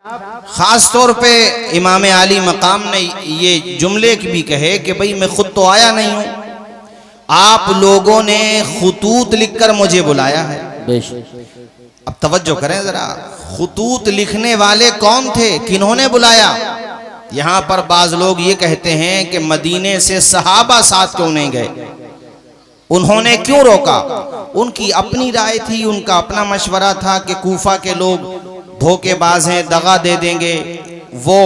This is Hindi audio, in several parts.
ख़ास तौर पे इमाम आली मकाम ने ये जुमले भी कहे कि भाई मैं खुद तो आया नहीं हूँ, आप लोगों ने खुतूत लिखकर मुझे बुलाया है। अब तवज्जो करें जरा, खुतूत लिखने वाले कौन थे, किन्होंने बुलाया? यहाँ पर बाज लोग ये कहते हैं कि मदीने से सहाबा साथ क्यों नहीं गए, उन्होंने क्यों रोका? उनकी अपनी राय थी, उनका अपना मशवरा था कि कूफा के लोग धोखेबाज हैं, दगा दे देंगे। वो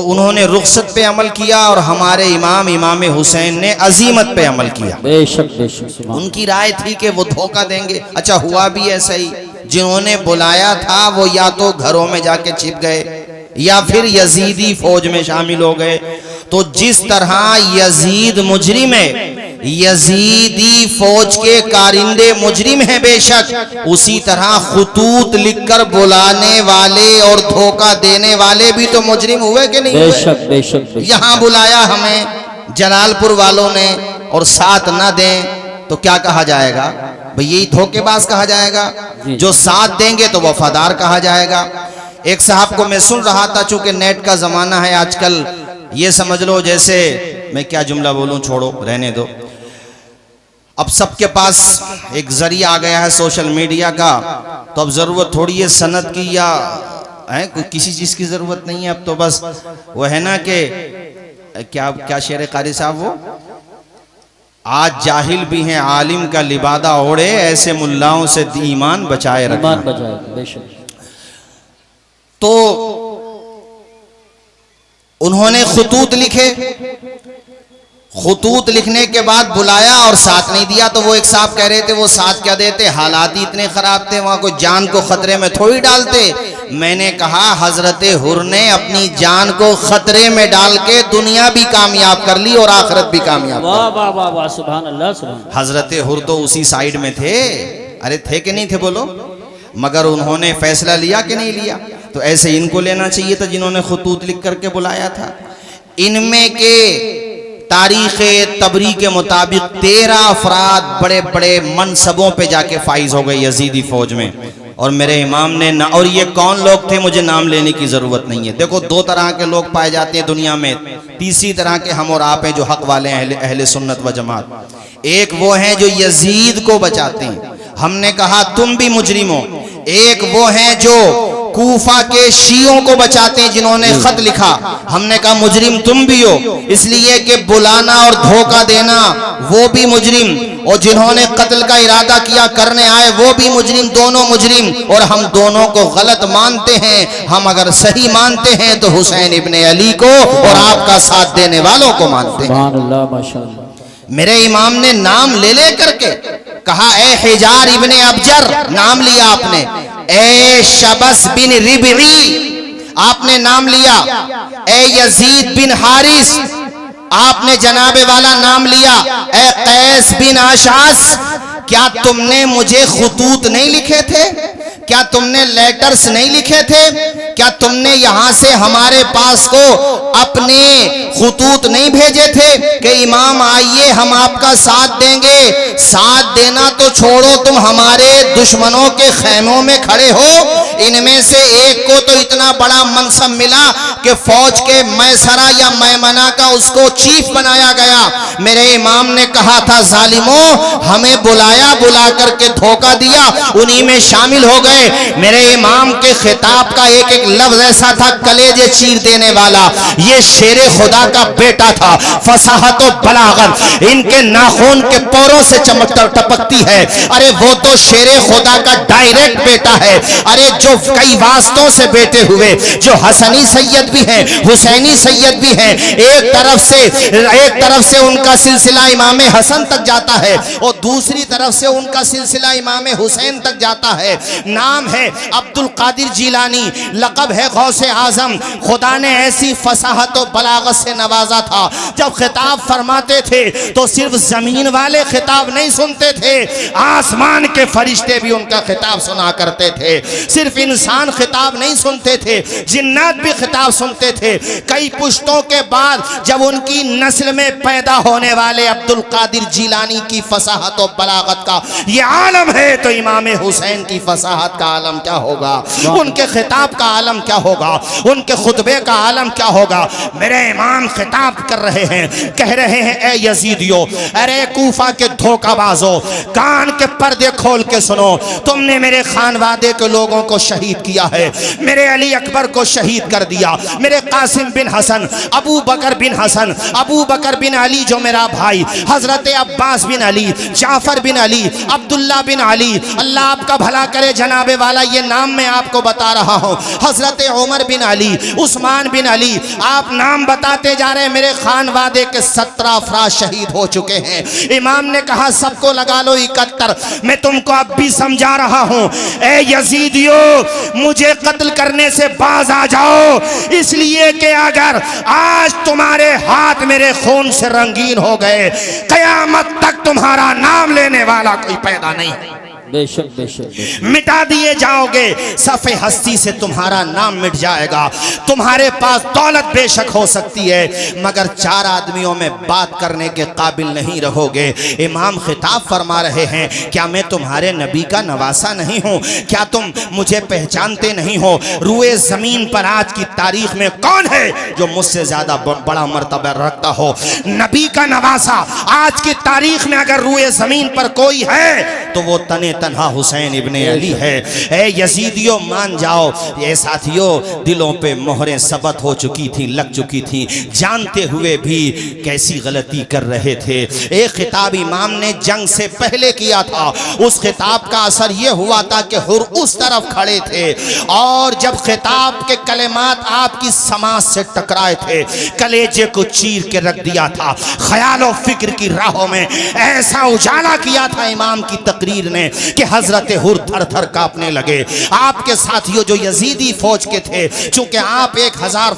उन्होंने रुखसत पे अमल किया और हमारे इमाम हुसैन ने अजीमत पे अमल किया। बेशक उनकी राय थी कि वो धोखा देंगे। अच्छा, हुआ भी ऐसा ही। जिन्होंने बुलाया था वो या तो घरों में जाके छिप गए या फिर यजीदी फौज में शामिल हो गए। तो जिस तरह यजीद मुजरिम है, यजीदी फौज के कारिंदे मुजरिम हैं बेशक, उसी तरह खुतूत लिखकर बुलाने वाले और धोखा देने वाले भी तो मुजरिम हुए कि नहीं? बेशक बेशक। यहाँ बुलाया हमें जलालपुर वालों ने और साथ ना दें तो क्या कहा जाएगा? भाई यही धोखेबाज कहा जाएगा। जो साथ देंगे तो वफादार कहा जाएगा। एक साहब को मैं सुन रहा था, चूंकि नेट का जमाना है आजकल, ये समझ लो जैसे मैं क्या जुमला बोलूं, छोड़ो रहने दो। अब सबके पास एक जरिया आ गया है सोशल मीडिया का, तो अब जरूरत थोड़ी है सनद की या है किसी चीज की जरूरत नहीं है। अब तो बस वो है ना कि क्या शेर कारी साहब, वो आज जाहिल भी हैं आलिम का लिबादा ओढ़े, ऐसे मुल्लाओं से ईमान बचाए रखना। तो उन्होंने खुतूत लिखे, खुतूत लिखने के बाद बुलाया और साथ नहीं दिया। तो वो एक साहब कह रहे थे वो साथ क्या देते, हालात ही इतने खराब थे, वहां कोई जान को खतरे में थोड़ी डालते। मैंने कहा हजरत हुर ने अपनी जान को खतरे में डाल के दुनिया भी कामयाब कर ली और आखिरत भी कामयाब। वाह वाह वाह वाह, सुभान अल्लाह सुभान। हजरत हुर तो उसी साइड में थे। अरे थे कि नहीं थे बोलो? मगर उन्होंने फैसला लिया कि नहीं लिया? तो ऐसे इनको लेना चाहिए था जिन्होंने खुतूत लिख करके बुलाया था। इनमें के तारीख तबरी के मुताबिक 13 अफराद बड़े बड़े मनसबों पे जाके फाइज हो गए यजीदी फौज में। और मेरे इमाम ने ना, और ये कौन लोग थे मुझे नाम लेने की जरूरत नहीं है। देखो, दो तरह के लोग पाए जाते हैं दुनिया में, तीसरी तरह के हम और आप हैं जो हक वाले हैं, अहले सुन्नत व जमात। एक वो हैं जो यजीद को बचाते हैं, हमने कहा तुम भी मुजरिम हो। एक वो हैं जो कूफा के शियों को बचाते हैं जिन्होंने खत लिखा, हमने कहा मुजरिम तुम भी हो, इसलिए कि बुलाना और धोखा देना वो भी मुजरिम, और जिन्होंने कत्ल का इरादा किया करने आए वो भी मुजरिम, दोनों मुजरिम। और हम दोनों को गलत मानते हैं। हम अगर सही मानते हैं तो हुसैन इब्ने अली को और आपका साथ देने वालों को मानते हैं। अल्लाह माशाअल्लाह। मेरे इमाम ने नाम ले ले करके कहा, ए हिजार इब्ने अबजर, नाम लिया आपने। ए शबस बिन रिबई, आपने नाम लिया। ए यजीद बिन हारिस, आपने जनाबे वाला नाम लिया। ए कैस बिन आशास, क्या तुमने मुझे खुतूत नहीं लिखे थे? क्या तुमने लेटर्स नहीं लिखे थे? क्या तुमने यहां से हमारे पास को अपने खुतूत नहीं भेजे थे कि इमाम आइए हम आपका साथ देंगे? साथ देना तो छोड़ो, तुम हमारे दुश्मनों के खैमों में खड़े हो। इनमें से एक को तो इतना बड़ा मनसब मिला कि फौज के मैसरा या मैमना का उसको चीफ बनाया गया। मेरे इमाम ने कहा था जालिमों, हमें बुलाया, बुला करके धोखा दिया, उन्हीं में शामिल हो गए। मेरे इमाम के खिताब का एक एक लफ्ज ऐसा था कलेजे चीर देने वाला। ये शेरे खुदा का बेटा था, फसाहत और बलागत इनके नाखून के पोरों से चमककर टपकती है। अरे वो तो शेरे खुदा का डायरेक्ट बेटा है। अरे जो कई वास्तों से बेटे हुए, जो हसनी सैयद भी हैं, हुसैनी सैयद भी हैं। एक तरफ से उनका सिलसिला इमाम हसन तक जाता है और दूसरी तरफ से उनका सिलसिला इमाम हुसैन तक जाता है। नाम है अब्दुल कादिर जिलानी, लक़ब है गौसे आजम। खुदा ने ऐसी फसाहत और बलागत से नवाजा था, जब खिताब फरमाते थे तो सिर्फ जमीन वाले खिताब नहीं सुनते थे, आसमान के फरिश्ते भी उनका खिताब सुना करते थे। सिर्फ इंसान खिताब नहीं सुनते थे, जिन्नात भी खिताब सुनते थे। कई पुश्तों के बाद जब उनकी नस्ल में पैदा होने वाले अब्दुल कादिर जिलानी की फसाहत और बलागत का ये आलम है, तो इमाम हुसैन की फसाहत का आलम क्या होगा, उनके खिताब का आलम क्या होगा, उनके खुतबे का आलम क्या होगा। मेरे इमाम खिताब कर रहे हैं, कह रहे हैं ए यजीदियो, अरे कूफा के धोखाबाजो, कान के पर्दे खोल के सुनो, तुमने मेरे खानवादे के लोगों को शहीद किया है, मेरे अली अकबर को शहीद कर दिया, मेरे कासिम बिन हसन, अबू बकर बिन हसन, अबू बकर बिन अली जो मेरा भाई, हजरत अब्बास बिन अली, जाफर बिन अली, अब्दुल्ला बिन अली, अल्लाह आपका भला करे जनाबे वाला, ये नाम मैं आपको बता रहा हूँ, हजरत उमर बिन अली, उस्मान बिन अली, आप नाम बताते जा रहे हैं। मेरे खानवादे के 17 अफराद शहीद हो चुके हैं। इमाम ने कहा सबको लगा लो 71। मैं तुमको अब भी समझा रहा हूँ, ए यजीदियो, मुझे कत्ल करने से बाज आ जाओ, इसलिए कि अगर आज तुम्हारे हाथ मेरे खून से रंगीन हो गए, कयामत तक तुम्हारा नाम लेने वाला कोई पैदा नहीं है। बेशक बेशक बेशक। मिटा दिए जाओगे, सफ़े हस्ती से तुम्हारा नाम मिट जाएगा। तुम्हारे पास दौलत बेशक हो सकती है, मगर 4 आदमियों में बात करने के काबिल नहीं रहोगे। इमाम खिताब फरमा रहे हैं, क्या मैं तुम्हारे नबी का नवासा नहीं हूँ? क्या तुम मुझे पहचानते नहीं हो? रुए ज़मीन पर आज की तारीख में कौन है जो मुझसे ज़्यादा बड़ा मर्तबा रखता हो? नबी का नवासा आज की तारीख में अगर रुए ज़मीन पर कोई है तो वो तने तन्हा हुसैन इब्ने अली है। ए यजीदियों मान जाओ। ये साथियों, दिलों पे मोहरें सबत हो चुकी थी, लग चुकी थी, जानते हुए भी कैसी गलती कर रहे थे। एक खिताब इमाम ने जंग से पहले किया था, उस खिताब का असर ये हुआ था कि हुर उस तरफ खड़े थे और जब खिताब के कलेमात आपकी समाज से टकराए थे, कलेजे को चीर के रख दिया था। ख्याल और फिक्र की राहों में ऐसा उजाला किया था इमाम की तकरीर ने कि हजरत हुर थर थर कांपने लगे। आपके साथियों जो यजीदी फौज के थे, चूंकि आप 1000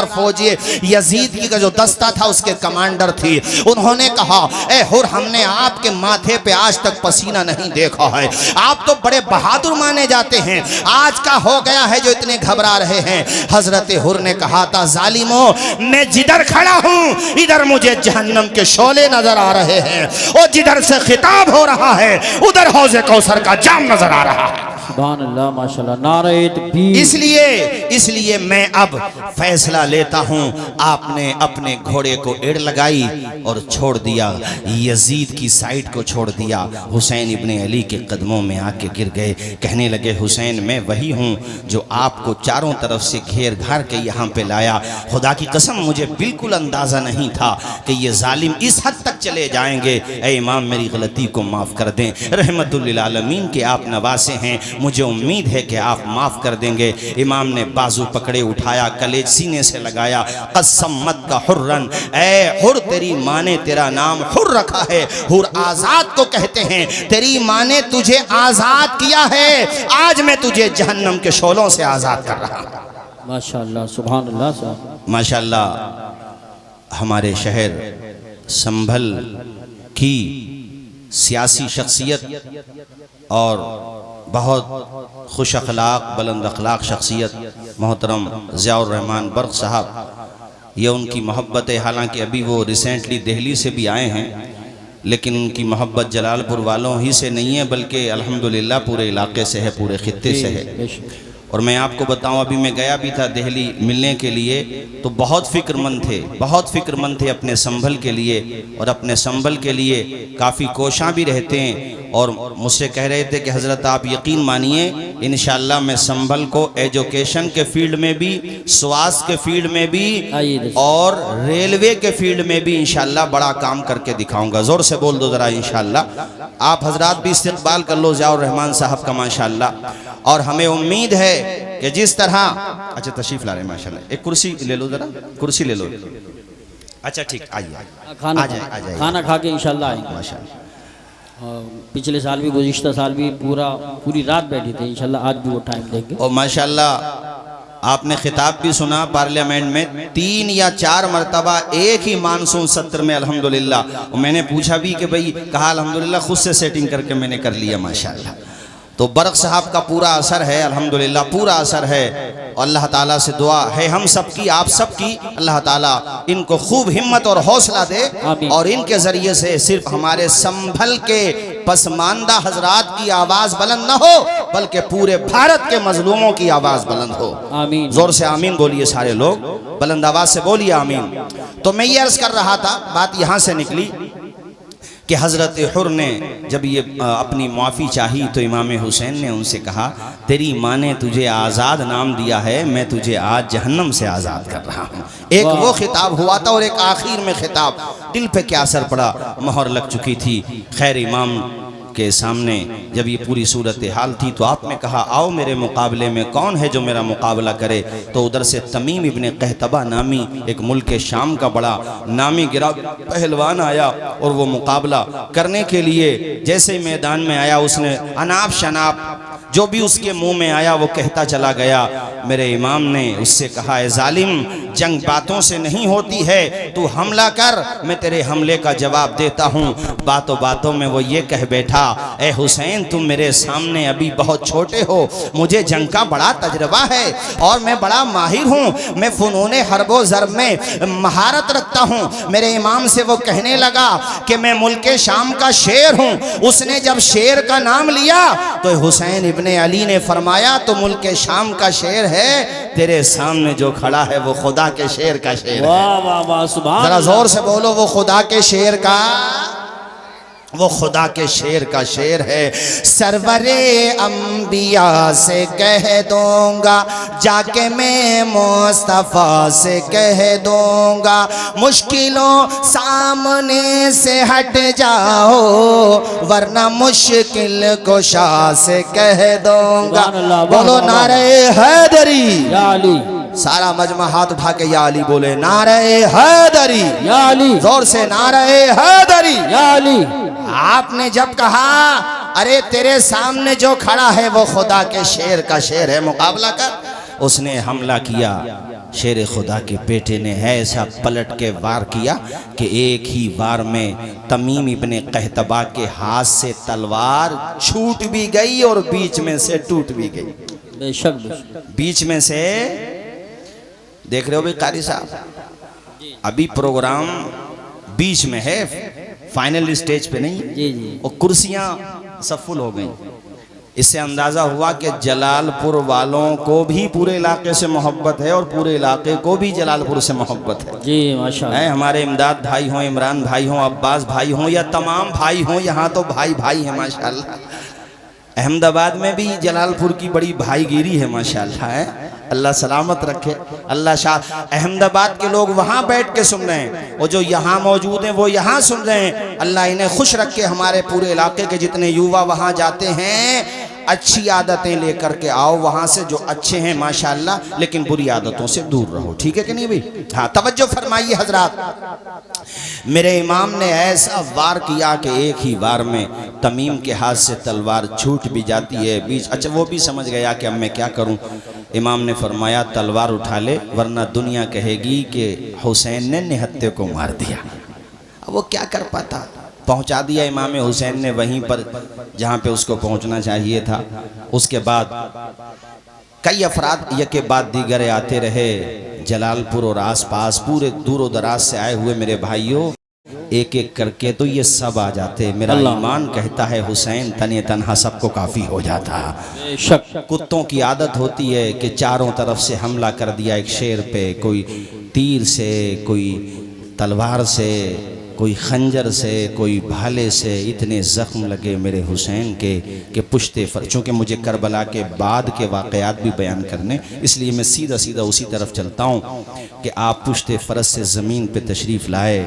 फौज ये यजीद की का जो दस्ता था उसके कमांडर थी, उन्होंने कहा ए हुर, हमने आपके माथे पे आज तक पसीना नहीं देखा है, आप तो बड़े बहादुर माने जाते हैं, आज का हो गया है जो इतने घबरा रहे हैं? हजरत हुर ने कहा था, जालिमो, मैं जिधर खड़ा हूं इधर मुझे जहन्नम के शोले नजर आ रहे हैं और जिधर से खिताब हो रहा है उधर हौज़े कौसर का जाम नजर आ रहा है। सुभान अल्लाह, माशाल्लाह, नारे तकबीर। इसलिए मैं अब फैसला लेता हूं। आपने अपने घोड़े को एड़ लगाई और छोड़ दिया, यजीद की साइड को छोड़ दिया, हुसैन इब्ने अली के कदमों में आके गिर गए। कहने लगे, हुसैन, मैं वही हूं जो आपको चारों तरफ से घेर घार के यहाँ पे लाया। खुदा की कसम मुझे बिल्कुल अंदाजा नहीं था कि ये जालिम इस हद तक चले जाएंगे। ऐ इमाम, मेरी गलती को माफ़ कर दें, रहमतुल लिल आलमीन के आप नवासे हैं, मुझे उम्मीद है कि आप माफ़ कर देंगे। इमाम ने बाजू पकड़े उठाया, कलेज सीने से लगाया, कसम मत का हुर्रन, ऐ हुर, तेरी माँ ने तेरा नाम हुर रखा है, हुर आज़ाद को कहते हैं, तेरी माँ ने तुझे आज़ाद किया है, आज मैं तुझे जहन्नम के शोलों से आज़ाद कर रहा हूँ। माशाल्लाह, सुभान अल्लाह साहब। माशाल्लाह, हमारे शहर संभल की सियासी शख्सियत और बहुत खुश अखलाक, बुलंद अखलाक शख्सियत मोहतरम ज़ियाउर रहमान बर्क साहब, ये उनकी मोहब्बत है। हालांकि अभी वो रिसेंटली दिल्ली से भी आए हैं, लेकिन उनकी मोहब्बत जलालपुर वालों ही से नहीं है, बल्कि अल्हम्दुलिल्लाह पूरे इलाके से है, पूरे खित्ते से है। और मैं आपको बताऊं, अभी मैं गया भी था दिल्ली मिलने के लिए, तो बहुत फ़िक्रमंद थे अपने संभल के लिए, और अपने संभल के लिए काफ़ी कोशां भी रहते हैं। और मुझसे कह रहे थे कि हज़रत आप यकीन मानिए, इंशाअल्लाह मैं संभल को एजुकेशन के फील्ड में भी, स्वास्थ्य के फील्ड में भी और रेलवे के फील्ड में भी इंशाअल्लाह बड़ा काम करके दिखाऊंगा। ज़ोर से बोल दो ज़रा इंशाअल्लाह। आप हजरात भी इस्तकबाल कर लो ज़ियाउर रहमान साहब का माशाअल्लाह। और हमें उम्मीद है कि जिस तरह, अच्छा तशरीफ ला रहे हैं माशाल्लाह, एक कुर्सी ले लो, ज़रा कुर्सी ले लो। अच्छा ठीक, आइए, खाना खा के इंशाल्लाह आएंगे माशाल्लाह। पिछले साल भी, गुज़िश्ता साल भी पूरी रात बैठे थे, इंशाल्लाह आज भी वो टाइम देंगे। और माशाल्लाह आपने खिताब भी सुना पार्लियामेंट में 3 या 4 मरतबा एक ही मानसून सत्र में अल्हम्दुलिल्लाह। और मैंने पूछा भी कि भाई, कहा अल्हम्दुलिल्लाह खुद से सेटिंग करके मैंने कर लिया माशाल्लाह। तो बर्क साहब का पूरा असर है अल्हम्दुलिल्लाह, पूरा असर है। अल्लाह ताला से दुआ है हम सबकी, आप सबकी, अल्लाह ताला इनको खूब हिम्मत और हौसला दे और इनके ज़रिए से सिर्फ हमारे संभल के पसमानदा हजरात की आवाज बुलंद न हो, बल्कि पूरे भारत के मजलूमों की आवाज बुलंद हो। आमीन। जोर से आमीन बोलिए सारे लोग, बुलंद आवाज से बोलिए आमीन। तो मैं ये अर्ज कर रहा था, बात यहां से निकली कि हज़रत हुर ने जब ये अपनी माफ़ी चाही तो इमाम हुसैन ने उनसे कहा, तेरी माँ ने तुझे आज़ाद नाम दिया है, मैं तुझे आज जहन्नम से आज़ाद कर रहा हूँ। एक वो खिताब हुआ था और एक आखिर में खिताब। दिल पे क्या असर पड़ा, मोहर लग चुकी थी। खैर इमाम के सामने जब ये पूरी सूरत हाल थी तो आपने कहा, आओ मेरे मुकाबले में, कौन है जो मेरा मुकाबला करे। तो उधर से तमीम इब्ने कहतबा नामी एक मुल्क शाम का बड़ा नामी गिरा पहलवान आया और वो मुकाबला करने के लिए जैसे मैदान में आया, उसने अनाप शनाप जो भी उसके मुंह में आया वो कहता चला गया। मेरे इमाम ने उससे कहा, ए जालिम, जंग बातों से नहीं होती है, तू हमला कर, मैं तेरे हमले का जवाब देता हूँ। बातों बातों में वो ये कह बैठा, ए हुसैन, तुम मेरे सामने अभी बहुत छोटे हो, मुझे जंग का बड़ा तजर्बा है और मैं बड़ा माहिर हूँ, मैं फ़नून हर्बो ज़र्ब में महारत रखता हूँ। मेरे इमाम से वो कहने लगा कि मैं मुल्क शाम का शेर हूँ। उसने जब शेर का नाम लिया तो हुसैन इब्ने अली ने फरमाया, तो मुल्क शाम का शेर है, तेरे सामने जो खड़ा है वो खुदा के शेर का शेर है। वाह वाह वाह, सुभान जरा अल्लाह। जोर से बोलो, वो खुदा के शेर का, वो खुदा के शेर का शेर है। सरवरे अंबिया से कह दूंगा, जाके मैं मुस्तफ़ा से कह दूंगा, मुश्किलों सामने से हट जाओ, वरना मुश्किल कुशा से कह दूंगा। बोलो नारे हैदरी, या अली। सारा मजमा हाथ उठा के या अली बोले, नारे हैदरी, या अली। जोर से नारे हैदरी। या अली। आपने जब कहा, अरे तेरे सामने जो खड़ा है वो खुदा के शेर का शेर है, मुकाबला कर, उसने हमला किया। शेर खुदा के बेटे ने ऐसा पलट के वार किया कि एक ही वार में तमीम इब्ने कहतबा के हाथ से तलवार छूट भी गई और बीच में से टूट भी गई। बेशक बीच में से देख रहे हो भाई कारी साहब, अभी प्रोग्राम बीच में है, फाइनल स्टेज पे नहीं। जी जी। और कुर्सियां सब फुल हो गई। इससे अंदाज़ा हुआ कि जलालपुर वालों को भी पूरे इलाके से मोहब्बत है और पूरे इलाके को भी जलालपुर से मोहब्बत है। जी माशाअल्लाह। है हमारे इमदाद भाई हों, इमरान भाई हों, अब्बास भाई हों या तमाम भाई हों, यहाँ तो भाई भाई है माशाअल्लाह। अहमदाबाद में भी जलालपुर की बड़ी भाईगिरी है माशाअल्लाह। है अल्लाह सलामत रखे, अल्लाह शाह। अहमदाबाद के लोग वहाँ बैठ के सुन रहे हैं और जो यहाँ मौजूद हैं वो यहाँ सुन रहे हैं। अल्लाह इन्हें खुश रखे। हमारे पूरे इलाके के जितने युवा वहाँ जाते हैं, अच्छी आदतें लेकर के आओ वहाँ से, जो अच्छे हैं माशाअल्लाह, लेकिन बुरी आदतों से दूर रहो। ठीक है कि नहीं भाई? हाँ, तवज्जो फरमाइए हजरात। मेरे इमाम ने ऐसा वार किया कि एक ही वार में तमीम के हाथ से तलवार छूट भी जाती है बीच। अच्छा, वो भी समझ गया कि अब मैं क्या करूं। इमाम ने फरमाया, तलवार उठा ले, वरना दुनिया कहेगी कि हुसैन ने निहत्ते को मार दिया। अब वो क्या कर पाता। पहुंचा दिया इमाम हुसैन ने वहीं पर जहां पे उसको पहुंचना चाहिए था। उसके बाद कई अफराद यके बाद दीगर आते रहे। जलालपुर और आसपास पूरे दूर दराज से आए हुए मेरे भाइयों, एक एक करके तो ये सब आ जाते। मेरा ईमान कहता है हुसैन तने तन्हा सबको काफ़ी हो जाता। कुत्तों की आदत होती है कि चारों तरफ से हमला कर दिया एक शेर पे, कोई तीर से, कोई तलवार से, कोई खंजर से, कोई भाले से। इतने ज़ख्म लगे मेरे हुसैन के कि पुश्ते फर। चूँकि मुझे करबला के बाद के वाक़यात भी बयान करने, इसलिए मैं सीधा सीधा उसी तरफ चलता हूँ कि आप पुश्ते फ़रस से ज़मीन पे तशरीफ़ लाए,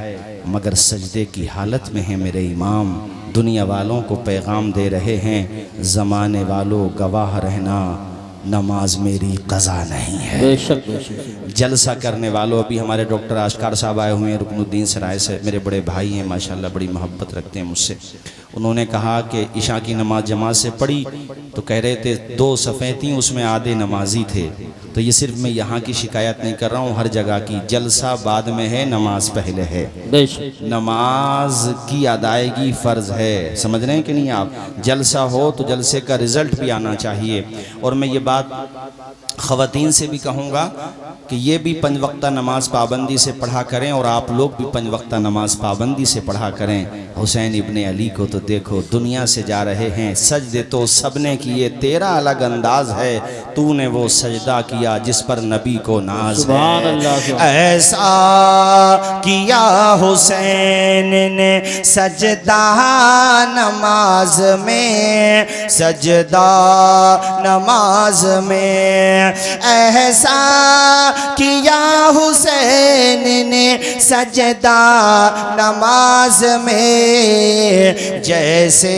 मगर सजदे की हालत में हैं मेरे इमाम। दुनिया वालों को पैगाम दे रहे हैं, ज़माने वालों गवाह रहना, नमाज मेरी कज़ा नहीं है। बेशक बेशक। जलसा करने वालों, अभी हमारे डॉक्टर आशकार साहब आए हुए हैं रुकनुद्दीन सराय से, मेरे बड़े भाई हैं माशाल्लाह, बड़ी मोहब्बत रखते हैं मुझसे। उन्होंने कहा कि इशा की नमाज जमात से पढ़ी तो कह रहे थे 2 सफ़े थी, उसमें आधे नमाजी थे। तो ये सिर्फ मैं यहाँ की शिकायत नहीं कर रहा हूँ, हर जगह की। जलसा बाद में है, नमाज पहले है। नमाज की अदायगी फ़र्ज़ है, समझ रहे हैं कि नहीं आप? जलसा हो तो जलसे का रिज़ल्ट भी आना चाहिए। और मैं ये बात ख़वातीन से भी कहूँगा कि ये भी 5 वक्ता नमाज पाबंदी से पढ़ा करें और आप लोग भी 5 वक्ता नमाज पाबंदी से पढ़ा करें। हुसैन इब्ने अली को तो देखो दुनिया से जा रहे हैं, सजदे तो सबने किए, तेरा अलग अंदाज है, तूने वो सजदा किया जिस पर नबी को नाज है। ऐसा किया हुसैन ने सजदा नमाज में, सजदा नमाज में, ऐसा किया हुसैन ने सजदा नमाज में, जैसे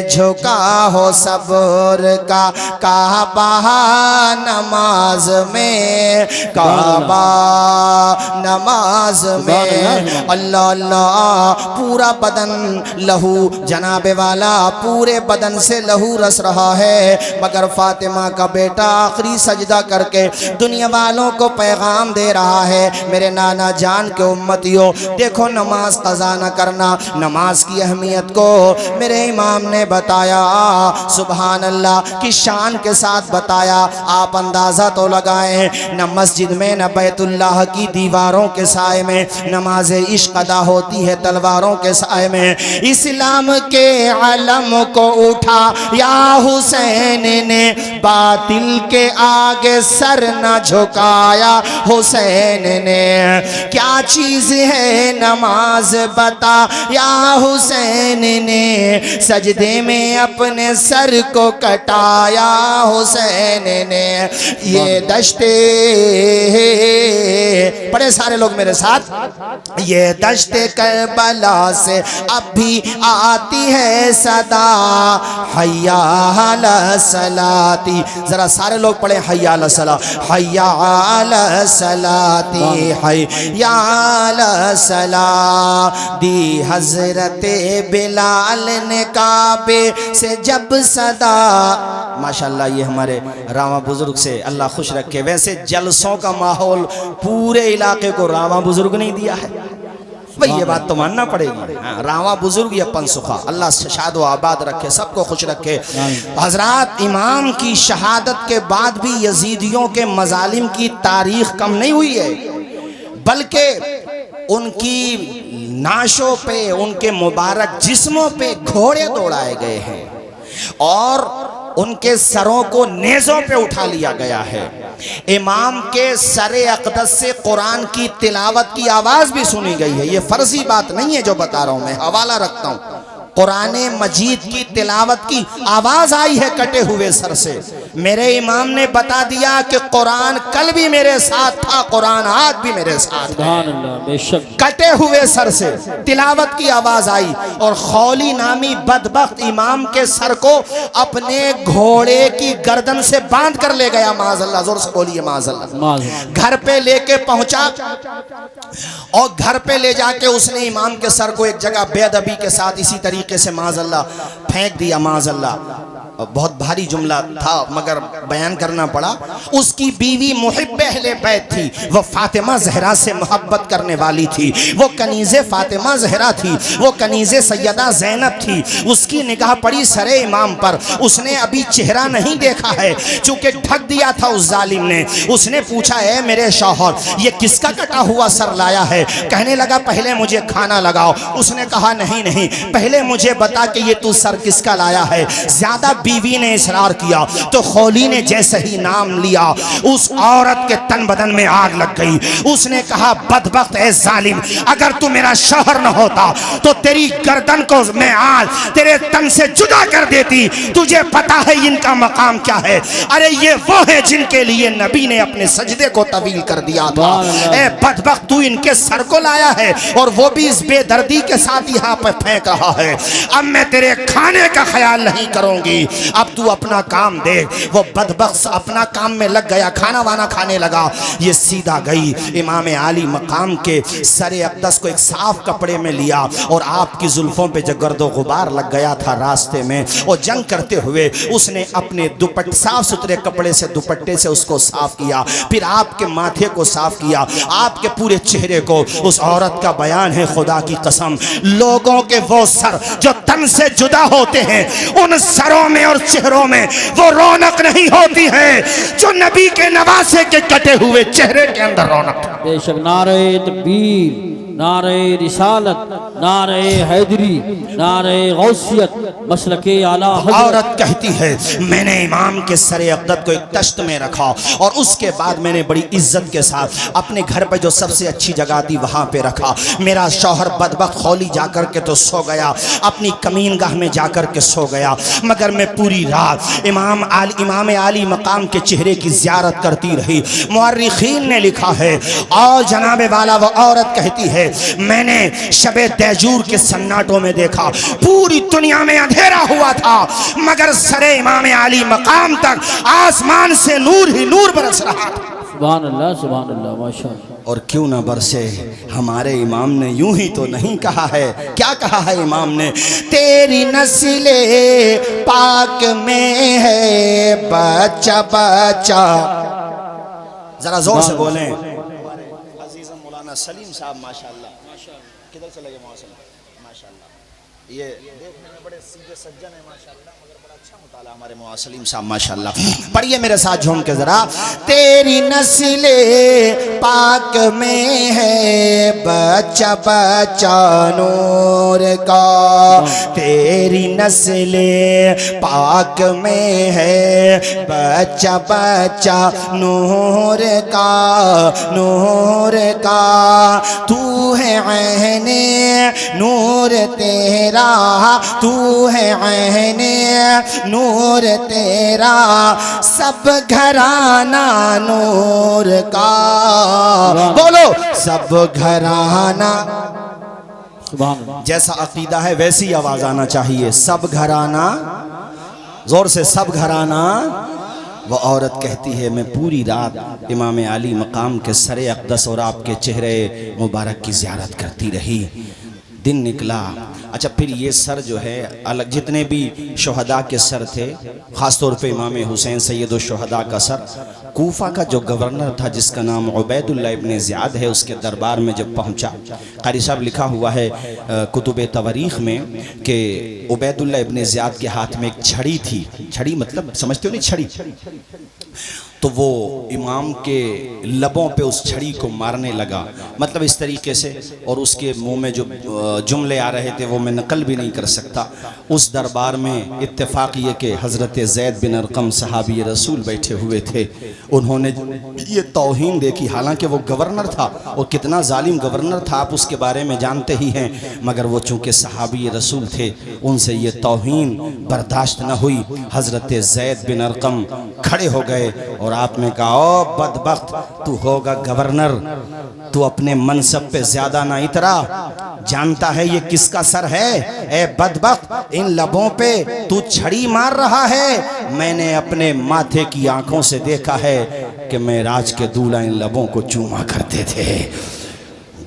झुका हो सब्र का काबा नमाज में, काबा नमाज में। अल्लाह अल्लाह, पूरा बदन लहू, जनाबे वाला पूरे बदन से लहू रस रहा है, मगर फातिमा का बेटा आखिरी सजदा करके दुनिया वालों को पैगाम दे रहा है, मेरे नाना जान के उम्मतियों, देखो नमाज कज़ा न करना। नमाज की अहमियत को मेरे इमाम ने बताया, सुभान अल्लाह की शान के साथ बताया। आप अंदाज़ा तो लगाएं, न मस्जिद में न बैतुल्लाह की दीवारों के साए में नमाज इश्क अदा होती है, तलवारों के साए में। इस्लाम के अलम को उठा या हुसैन ने, बातिल के आगे सर न झुकाया हुसैन ने। क्या चीज है नमाज बता या हुसैन ने, सजदे में अपने सर को कटाया हुसैन ने। ये दश्ते, बड़े सारे लोग मेरे साथ, ये दश्ते करबला से अब भी आती है सदा, हय्या अला सलाती। जरा सारे लोग पढ़े हय्या अला सला, हय्या अला सलाती, हय्या अला सला। दी हजरत बिलाल ने काबे से जब सदा, माशाल्लाह ये हमारे रामा बुजुर्ग से अल्लाह खुश रखे। वैसे जलसों का माहौल पूरे इलाके को रामा बुजुर्ग नहीं दिया है भाई, ये बात तो मानना पड़ेगी। रावा बुजुर्ग ये पंसुखा, अल्लाह शाद व आबाद रखे, सबको खुश रखे। हजरात, इमाम की शहादत के बाद भी यजीदियों के मजालिम की तारीख कम नहीं हुई है, बल्कि उनकी नाशों पे, उनके मुबारक जिस्मों पे घोड़े दौड़ाए गए हैं और उनके सरों को नेज़ों पे उठा लिया गया है। इमाम के सरे अक़दस से कुरान की तिलावत की आवाज़ भी सुनी गई है। ये फर्जी बात नहीं है जो बता रहा हूँ, मैं हवाला रखता हूँ। कुरान मजीद की तिलावत की आवाज़ आई है कटे हुए सर से। मेरे इमाम ने बता दिया कि कुरान कल भी मेरे साथ था, कुरान आज भी मेरे साथ है। कटे हुए सर से तिलावत की आवाज़ आई और खौली नामी बदबख्त इमाम के सर को अपने घोड़े की गर्दन से बांध कर ले गया। माज़अल्लाह, जोर से बोलिए माज़अल्लाह। घर पे लेके पहुंचा और घर पे ले जाके उसने इमाम के सर को एक जगह बेअदबी के साथ इसी तरीके से माज़अल्लाह फेंक दिया। माज़अल्लाह, बहुत भारी जुमला था मगर बयान करना पड़ा। उसकी बीवी मुहिब्ब अहले बैत थी, वो फातिमा ज़हरा से मोहब्बत करने वाली थी, वो कनीज़े फातिमा ज़हरा थी, वो कनीज़े सैयदा ज़ैनब थी। उसकी निगाह पड़ी सरे इमाम पर, उसने अभी चेहरा नहीं देखा है चूँकि ढक दिया था उस जालिम ने। उसने पूछा, है मेरे शौहर, ये किसका कटा हुआ सर लाया है? कहने लगा, पहले मुझे खाना लगाओ। उसने कहा, नहीं नहीं, पहले मुझे बता कि ये तू सर किसका लाया है। ज़्यादा बीवी ने इसरार किया तो खौली ने जैसे ही नाम लिया उस औरत के तन बदन में आग लग गई। उसने कहा, बदबख्त ए जालिम, अगर तू मेरा शौहर न होता तो तेरी गर्दन को मैं आज तेरे तन से जुदा कर देती। तुझे पता है इनका मकाम क्या है? अरे ये वो है जिनके लिए नबी ने अपने सजदे को तवील कर दिया था। ए बदबख्त, तू इनके सर को लाया है और वो भी इस बेदर्दी के साथ यहाँ पर फेंक रहा है। अब मैं तेरे खाने का ख्याल नहीं करूंगी, अब तू अपना काम देख। वो बदबख्त अपना काम में लग गया, खाना वाना खाने लगा। ये सीधा गई इमाम आली मकाम के सरे अक़दस को एक साफ कपड़े में लिया और आपकी जुल्फों पे जो गर्दो गुबार लग गया था रास्ते में, और जंग करते हुए उसने अपने दुपट्टे, साफ सुथरे कपड़े से दुपट्टे से उसको साफ किया। फिर आपके माथे को साफ किया, आपके पूरे चेहरे को। उस औरत का बयान है, खुदा की कसम, लोगों के वो सर जो तन से जुदा होते हैं, उन सरों में और चेहरों में वो रौनक नहीं होती है जो नबी के नवासे के कटे हुए चेहरे के अंदर रौनक था। बेशक नारे तकबीर, नारे रिसालत, नारे हैदरी, नारे गौसियत, मसलके आला हज़रत। औरत कहती है मैंने इमाम के सरे अक़दत को एक तश्त में रखा और उसके बाद मैंने बड़ी इज्जत के साथ अपने घर पे जो सबसे अच्छी जगह थी वहाँ पे रखा। मेरा शौहर बदबख्त खौली जाकर के तो सो गया, अपनी कमीनगाह में जाकर के सो गया, मगर मैं पूरी रात इमाम आली मकाम के चेहरे की ज़ियारत करती रही। मुअर्रिखीन ने लिखा है और जनाबे वाला वो औरत कहती है मैंने शबे तैजूर के सन्नाटों में देखा, पूरी दुनिया में अंधेरा हुआ था मगर सरे इमाम आली मकाम तक आसमान से नूर ही नूर बरस रहा था। सुभान अल्लाह माशाअल्लाह। और क्यों ना बरसे, हमारे इमाम ने यूं ही तो नहीं कहा है। क्या कहा है इमाम ने? तेरी नस्ले पाक में है बच्चा बच्चा। जरा जोर से बोलें। अजीज़म मौलाना सलीम साहब माशाअल्लाह, किधर चले गए माशाअल्लाह, ये देखने में बड़े सीधे सज्जन है माशाअल्लाह, मगर बड़ा अच्छा मुताला हमारे मौलाना सलीम साहब माशाअल्लाह। पढ़िए मेरे साथ झूम के जरा। तेरी नस्ले पाक में है बच्चा बच्चा नूर का, तेरी नस्ले पाक में है बच्चा बच्चा नूर का, नूर का। तू है ऐने नूर तेरा, तू है ऐने नूर तेरा, सब घराना नूर का। बोलो सब घराना। जैसा अकीदा है वैसी आवाज आना चाहिए। सब घराना, जोर से सब घराना। वो औरत कहती है मैं पूरी रात इमाम आली मकाम के सरे अक़दस और आपके चेहरे मुबारक की ज़ियारत करती रही। दिन निकला। अच्छा, फिर ये सर जो है अलग, जितने भी शोहदा के सर थे, ख़ास तौर पे इमाम हुसैन सैयद शुहदा का सर, कूफा का जो गवर्नर था जिसका नाम उबैदुल्लाह इब्ने ज़ियाद है, उसके दरबार में जब पहुंचा, क़ारी साहब लिखा हुआ है कुतुब तवारीख़ में कि उबैदुल्लाह इब्ने ज़ियाद के हाथ में एक छड़ी थी। छड़ी मतलब समझते हो नहीं, छड़ी। तो वो इमाम के लबों पे उस छड़ी को मारने लगा, मतलब इस तरीके से, और उसके मुंह में जो जुमले आ रहे थे वो मैं नकल भी नहीं कर सकता। उस दरबार में इत्तेफाक ये कि हज़रत ज़ैद बिन अरक़म सहाबी रसूल बैठे हुए थे। उन्होंने ये तौहीन देखी, हालांकि वो गवर्नर था और कितना जालिम गवर्नर था आप उसके बारे में जानते ही हैं, मगर वो चूँकि सहाबी रसूल थे उनसे ये तौहीन बर्दाश्त न हुई। हज़रत ज़ैद बिन अरक़म खड़े हो गए और आपने कहा ओ बदबख्त, तू होगा गवर्नर, तू अपने मनसब पे ज्यादा ना इतरा। जानता है ये किसका सर है? ए बदबख्त, इन लबों पे तू छड़ी मार रहा है। मैंने अपने माथे की आंखों से देखा है कि मेराज के दूल्हा इन लबों को चूमा करते थे।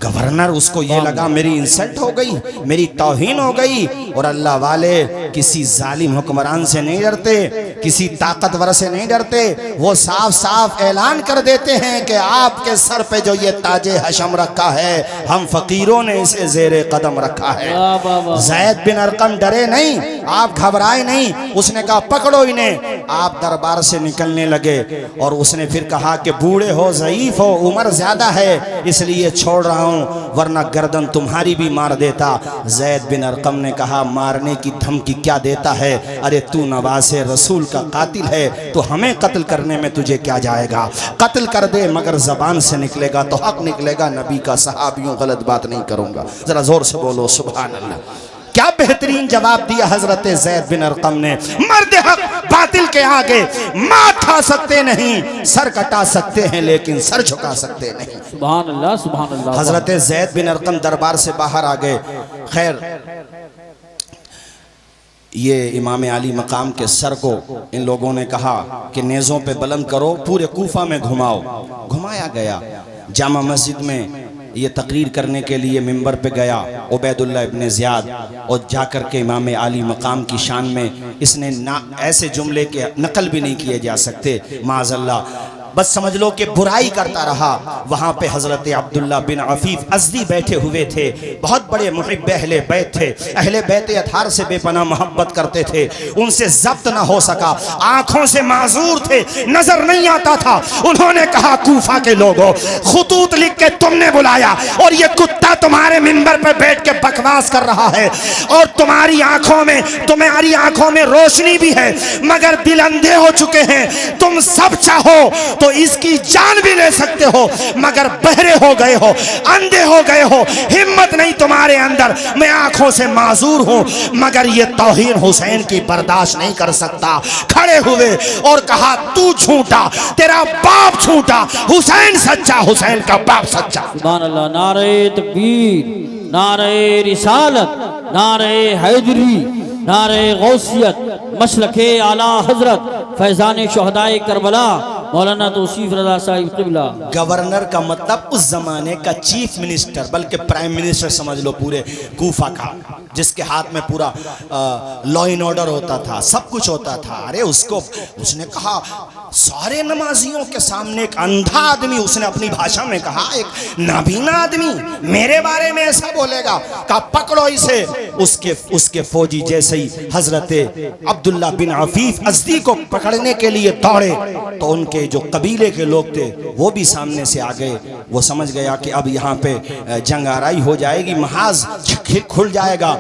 गवर्नर, उसको ये लगा मेरी इंसल्ट हो गई, मेरी तौहीन हो गई। और अल्लाह वाले किसी जालिम हुक्मरान से नहीं डरते, किसी ताकतवर से नहीं डरते। वो साफ साफ ऐलान कर देते हैं कि आपके सर पे जो ये ताजे हशम रखा है, हम फकीरों ने इसे ज़ेरे कदम रखा है। ज़ैद बिन अरक़म डरे नहीं, आप घबराए नहीं। उसने कहा पकड़ो इन्हें। आप दरबार से निकलने लगे और उसने फिर कहा कि बूढ़े हो, ज़ईफ़ हो, उम्र ज़्यादा है, इसलिए छोड़ रहा हूँ, वरना गर्दन तुम्हारी भी मार देता। ज़ैद बिन अरक़म ने कहा मारने की धमकी क्या देता है? अरे तू नवासे रसूल का कातिल है, तो हमें कत्ल करने में तुझे क्या जाएगा? कत्ल कर दे, मगर ज़बान से निकलेगा तो हक निकलेगा। नबी का सहाबियों गलत बात नहीं करूँगा। ज़रा ज़ोर से बोलो सुभान अल्लाह। क्या बेहतरीन जवाब दिया हज़रत ज़ैद बिन अरक़म ने। मर्द हक बातिल के आगे माथ खा सकते नहीं, सर कटा सकते हैं लेकिन सर झुका सकते नहीं। सुभान अल्लाह, सुभान अल्लाह। हज़रत ज़ैद बिन अरक़म दरबार से बाहर आ गए। खैर, ये इमाम आली मकाम के सर को इन लोगों ने कहा कि नेज़ों पे बुलंद करो, पूरे कूफा में घुमाओ। घुमाया गया। जामा मस्जिद में ये तकरीर करने के लिए मिंबर पे गया उबैदुल्लाह इब्ने ज़ियाद, और जाकर के इमाम आली मकाम की शान में इसने ना ऐसे जुमले के नकल भी नहीं किए जा सकते, माज़अल्लाह। बस समझ लो कि बुराई करता रहा। वहां पे हजरत अब्दुल्ला बिन अफीफ अज़दी बैठे हुए थे, बहुत बड़े मुहिब अहले बैत थे, अहले बैत अथार से बेपनाह मोहब्बत करते थे, उनसे जब्त ना हो सका, आंखों से माजूर थे, नजर नहीं आता था। उन्होंने कहा कूफा के लोगों, खुतूत लिख के तुमने बुलाया और ये कुत्ता तुम्हारे मिंबर पे बैठ के बकवास कर रहा है और तुम्हारी आंखों में रोशनी भी है मगर दिल अंधे हो चुके हैं। तुम सब चाहो तो इसकी जान भी ले सकते हो मगर बहरे हो गए हो, अंधे हो गए हो, हिम्मत नहीं तुम्हारे अंदर। मैं आंखों से माजूर हूं मगर ये तौहीन हुसैन की बर्दाश्त नहीं कर सकता। खड़े हुए और कहा तू झूठा, तेरा बाप झूठा, हुसैन सच्चा, हुसैन का बाप सच्चा। सुभान अल्लाह। नारे तकबीर, नारे रिसालत, नारे हैदरी, नारे गौसियत, मसलके आला हजरत फैजान शहदाए करबला मौलाना तौसीफ रज़ा साहिब क़िबला। गवर्नर का मतलब उस जमाने का चीफ मिनिस्टर, बल्कि प्राइम मिनिस्टर समझ लो पूरे कूफा का, जिसके हाथ में पूरा लॉ एंड ऑर्डर होता था, सब कुछ होता था। अरे उसने कहा सारे नमाजियों के सामने एक अंधा आदमी, उसने अपनी भाषा में कहा एक नाबीना आदमी मेरे बारे में ऐसा बोलेगा, कहा पकड़ो इसे। उसके फौजी जैसे ही हजरत अब्दुल्ला बिन अफीफ अज़दी को पकड़ने के लिए दौड़े तो उनके जो कबीले के लोग थे वो भी सामने से आ गए। वो समझ गया कि अब यहाँ पे जंग आराई हो जाएगी, महाज खुल जाएगा,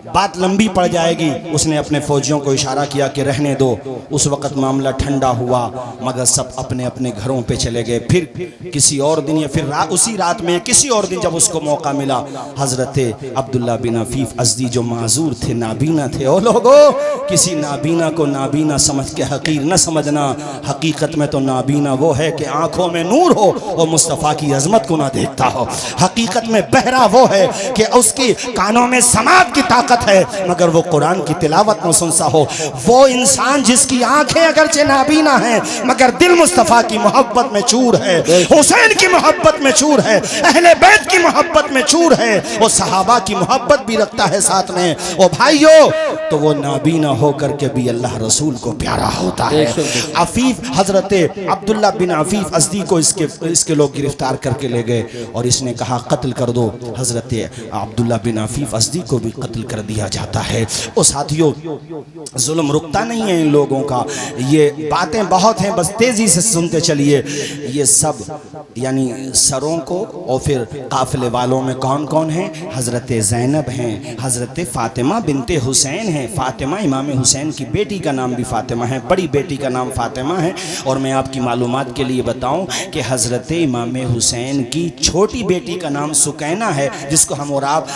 बात लंबी पड़ जाएगी। उसने अपने फौजियों को इशारा किया कि रहने दो। उस वक़्त मामला ठंडा हुआ मगर सब अपने अपने घरों पे चले गए। फिर किसी और दिन या फिर उसी रात में किसी और दिन जब उसको मौका मिला, हजरत अब्दुल्ला बिन अफीफ अज़दी जो माजूर थे, नाबीना थे, ओ लोगों किसी नाबीना को नाबीना समझ के हकीर न समझना। हकीकत में तो नाबीना वो है कि आंखों में नूर हो और मुस्तफ़ा की अजमत को ना देखता हो। हकीकत में बहरा वो है कि उसकी कानों में समात की ताकत है मगर वो कुरान की तिलावत न सुनता हो। वो इंसान जिसकी आंखें अगरचे नाबीना हैं मगर दिल मुस्तफ़ा की मोहब्बत में चूर है, हुसैन की मोहब्बत में चूर है, अहले बैत की मोहब्बत में चूर है, वो सहाबा की मोहब्बत भी रखता है साथ में। ओ भाइयों, तो वो नाबीना होकर के भी अल्लाह रसूल को प्यारा होता है। अफीफ हजरत अब्दुल्ला बिन अफीफ अज़दी को इसके लोग गिरफ्तार करके ले गए और इसने कहा कत्ल कर दो। हजरत अब्दुल्ला बिन अफीफ अज़दी को भी कत्ल कर दिया जाता है। ओ साथियों, जुल्म रुकता नहीं है इन लोगों का। ये बातें बहुत हैं, बस तेजी से सुनते चलिए। ये सब यानी सरों को और फिर काफिले वालों में कौन कौन है? हजरत ज़ैनब हैं, हजरत फातिमा बिनते हुसैन हैं। फातिमा इमाम हुसैन की बेटी का नाम भी फातिमा है, बड़ी बेटी का नाम फातिमा है। और मैं आपकी मालूमात के लिए बताऊं कि हजरत इमाम हुसैन की छोटी बेटी का नाम सुकैना है, जिसको हम और आप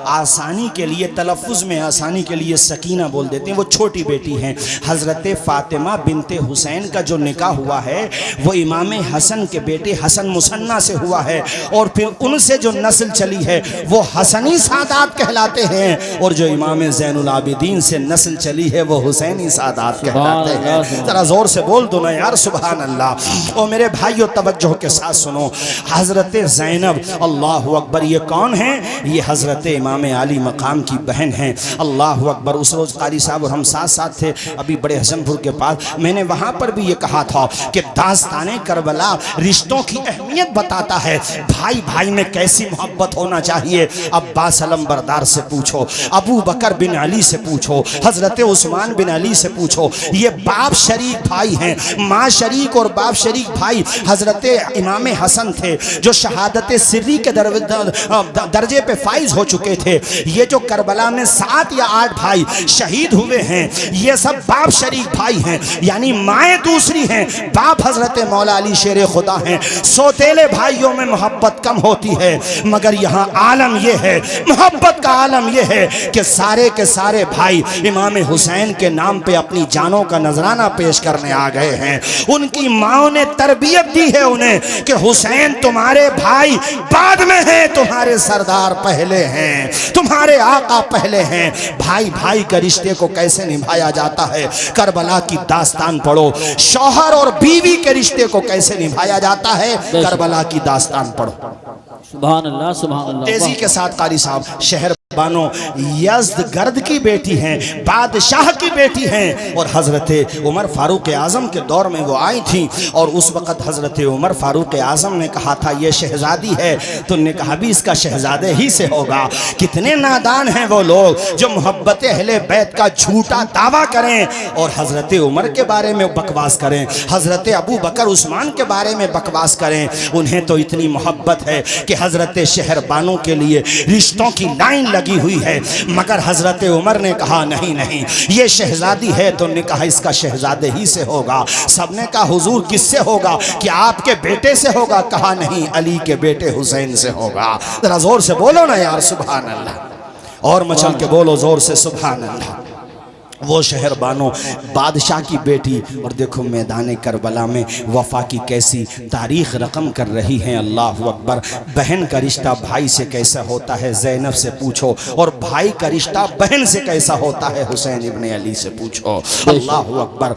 आसानी के लिए, तलफ़ुज़ में आसानी के लिए सकीना बोल देते हैं। वो छोटी बेटी हैं। हजरत फातिमा बिनते हुसैन का जो निकाह हुआ है वो इमाम हसन के बेटे हसन मुसन्ना से हुआ है और फिर उनसे जो नस्ल चली है वो हसनी सादात कहलाते हैं और जो इमाम ज़ैनुल आबिदीन से नस्ल चली है वो हुसैनी सादात कहलाते हैं। जरा जोर से बोल दो ना यार सुभान अल्लाह। और मेरे भाइयों तवज्जो के साथ सुनो, हजरत ज़ैनब अल्लाह अकबर ये कौन है? ये हजरत इमाम अली मकाम की बहन है। अल्लाह अकबर। उस रोज़ कारी साहब और हम साथ साथ थे अभी बड़े हसनपुर के पास। मैंने वहाँ पर भी ये कहा था कि दास्ताने करबला रिश्तों की अहमियत बताता है। भाई भाई में कैसी मोहब्बत होना चाहिए। अब्बास अलमबरदार से पूछो, अबू बकर बिन अली से पूछो, हजरत उस्मान बिन अली से पूछो। ये बाप शरीक भाई हैं, माँ शरीक और बाप शरीक भाई। हजरत इमाम हसन थे जो शहादत सिर्री के दर्जे पे फाइज हो चुके थे। ये जो करबला में 7 या 8 भाई शहीद हुए हैं ये सब बाप शरीक भाई हैं, यानी माएँ दूसरी हैं, बाप हजरत मौला अली शेर खुदा हैं। सौतेले भाइयों में मोहब्बत कम होती है मगर यहाँ आलम यह है, मोहब्बत का आलम यह है कि सारे के सारे भाई इमाम हुसैन के नाम पे अपनी जानों का नजराना पेश करने आ गए हैं। उनकी माओ ने तरबियत दी है उन्हें कि हुसैन तुम्हारे भाई बाद में हैं, तुम्हारे सरदार पहले हैं, तुम्हारे आका पहले हैं। भाई भाई के रिश्ते को कैसे निभाया जाता है करबला की दास्तान पढ़ो। शौहर और बीवी के रिश्ते को कैसे निभाया जाता है करबला की दास्तान पढ़ो। सुभान अल्लाह, सुभान अल्लाह। तेजी के साथ कारी साहब शहर बानो यज़्द गर्द की बेटी हैं, बादशाह की बेटी हैं। और हज़रत उमर फारूक आज़म के दौर में वो आई थी और उस वक़्त हज़रत उमर फारूक आज़म ने कहा था ये शहज़ादी है, तो उन्होंने कहा भी इसका शहज़ादे ही से होगा। कितने नादान हैं वो लोग जो मोहब्बत अहले बैत का झूठा दावा करें और हज़रत उमर के बारे में बकवास करें, हज़रत अबू बकर उस्मान के बारे में बकवास करें। उन्हें तो इतनी मोहब्बत है कि हज़रत शहरबानों के लिए रिश्तों की लाइन लगी हुई है, मगर हज़रत उमर ने कहा नहीं नहीं ये शहज़ादी है, तो उन्होंने कहा इसका शहज़ादे ही से होगा। सबने कहा हुजूर किससे होगा, कि आपके बेटे से होगा? कहा नहीं, अली के बेटे हुसैन से होगा। जरा जोर से बोलो ना यार सुभान अल्लाह, और मचल के बोलो जोर से सुभान अल्लाह। वो शहर बानो बादशाह की बेटी, और देखो मैदान करबला में वफ़ा की कैसी तारीख़ रकम कर रही हैं। अल्लाह अकबर। बहन का रिश्ता भाई से कैसा होता है ज़ैनब से पूछो, और भाई का रिश्ता बहन से कैसा होता है हुसैन इब्ने अली से पूछो। अल्लाह अकबर।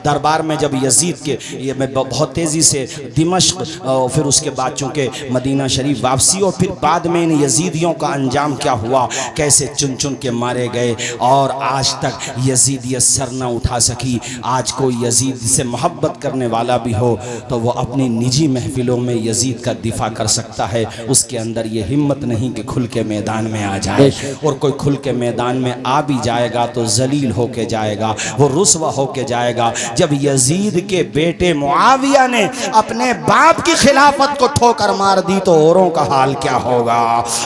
दरबार में जब यजीद के ये मैं बहुत तेज़ी से दिमश्क और फिर उसके बाद चूँकि मदीना शरीफ वापसी, और फिर बाद में इन यजीदियों का अंजाम क्या हुआ, कैसे चुन चुन के मारे गए, और आज तक यजीद ये सर ना उठा सकी। आज कोई यजीद से मोहब्बत करने वाला भी हो तो वो अपनी निजी महफिलों में यजीद का दिफा कर सकता है, उसके अंदर ये हिम्मत नहीं कि खुल के मैदान में आ जाए। और कोई खुल के मैदान में आ भी जाएगा तो जलील होके जाएगा, वो रुस्वा होके जाएगा। जब यजीद के बेटे मुआविया ने अपने बाप की खिलाफत को ठोकर मार दी तो औरों का हाल क्या होगा।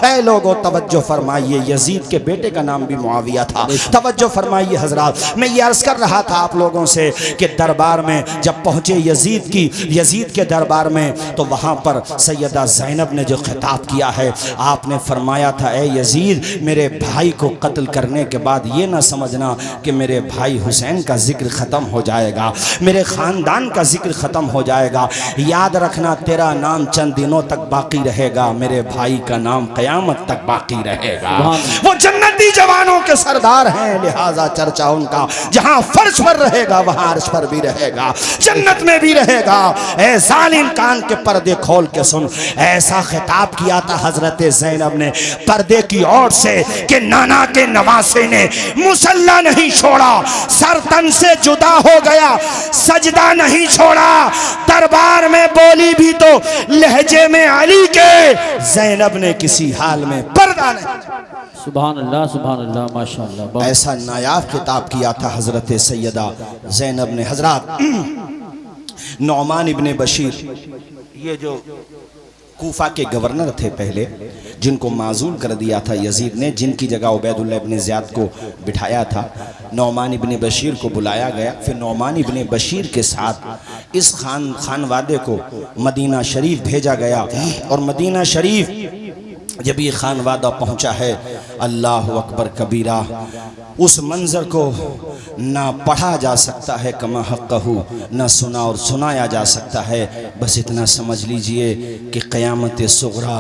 ऐ लोगों तवज्जो फरमाइए, यजीद के बेटे का नाम भी मुआविया था। तवज्जो फरमाइए हजरात, मैं ये अर्ज कर रहा था आप लोगों से कि दरबार में जब पहुंचे यजीद के दरबार में, तो वहां पर सैयदा ज़ैनब ने जो खिताब किया है, आपने फरमाया था ए यजीद, मेरे भाई को कत्ल करने के बाद ये ना समझना कि मेरे भाई हुसैन का जिक्र ख़त्म हो जाएगा, मेरे ख़ानदान का जिक्र ख़त्म हो जाएगा। याद रखना तेरा नाम चंद दिनों तक बाकी रहेगा, मेरे भाई का नाम क़यामत तक बाकी रहेगा। वो जन्नती जवानों के सरदार हैं, लिहाजा चर्चा उनका जहां फर्श पर रहेगा वहां अर्श पर भी रहेगा, जन्नत में भी रहेगा। ऐ जालिम कान के पर्दे खोल के सुन, ऐसा खिताब किया था हजरत ज़ैनब ने पर्दे की ओर से कि नाना के नवासे ने मुसल्ला नहीं छोड़ा, सर तन से जुदा हो गया, सजदा नहीं छोड़ा, दरबार में बोली भी तो लहजे में अली के, ज़ैनब ने किसी हाल में पर्दा नहीं। सुभान अल्लाह माशाअल्लाह। ऐसा नायाब खिताब किया था हज़रत सैयदा ज़ैनब ने। हज़रात नौमान इब्ने बशीर, ये जो कूफा के गवर्नर थे पहले, जिनको माजूल कर दिया था यजीद ने, जिनकी जगह उबैदुल्लाह इब्ने ज़ियाद को बिठाया था, नौमान इब्ने बशीर को बुलाया गया। फिर नौमान इब्ने बशीर के साथ इस खानवादे को मदीना शरीफ भेजा गया, और मदीना शरीफ जब ये खानवादा पहुंचा है, अल्लाह अकबर कबीरा, उस मंज़र को ना पढ़ा जा सकता है कमा हक़्क़हू, ना सुना और सुनाया जा सकता है। बस इतना समझ लीजिए कि क़यामत सुग़रा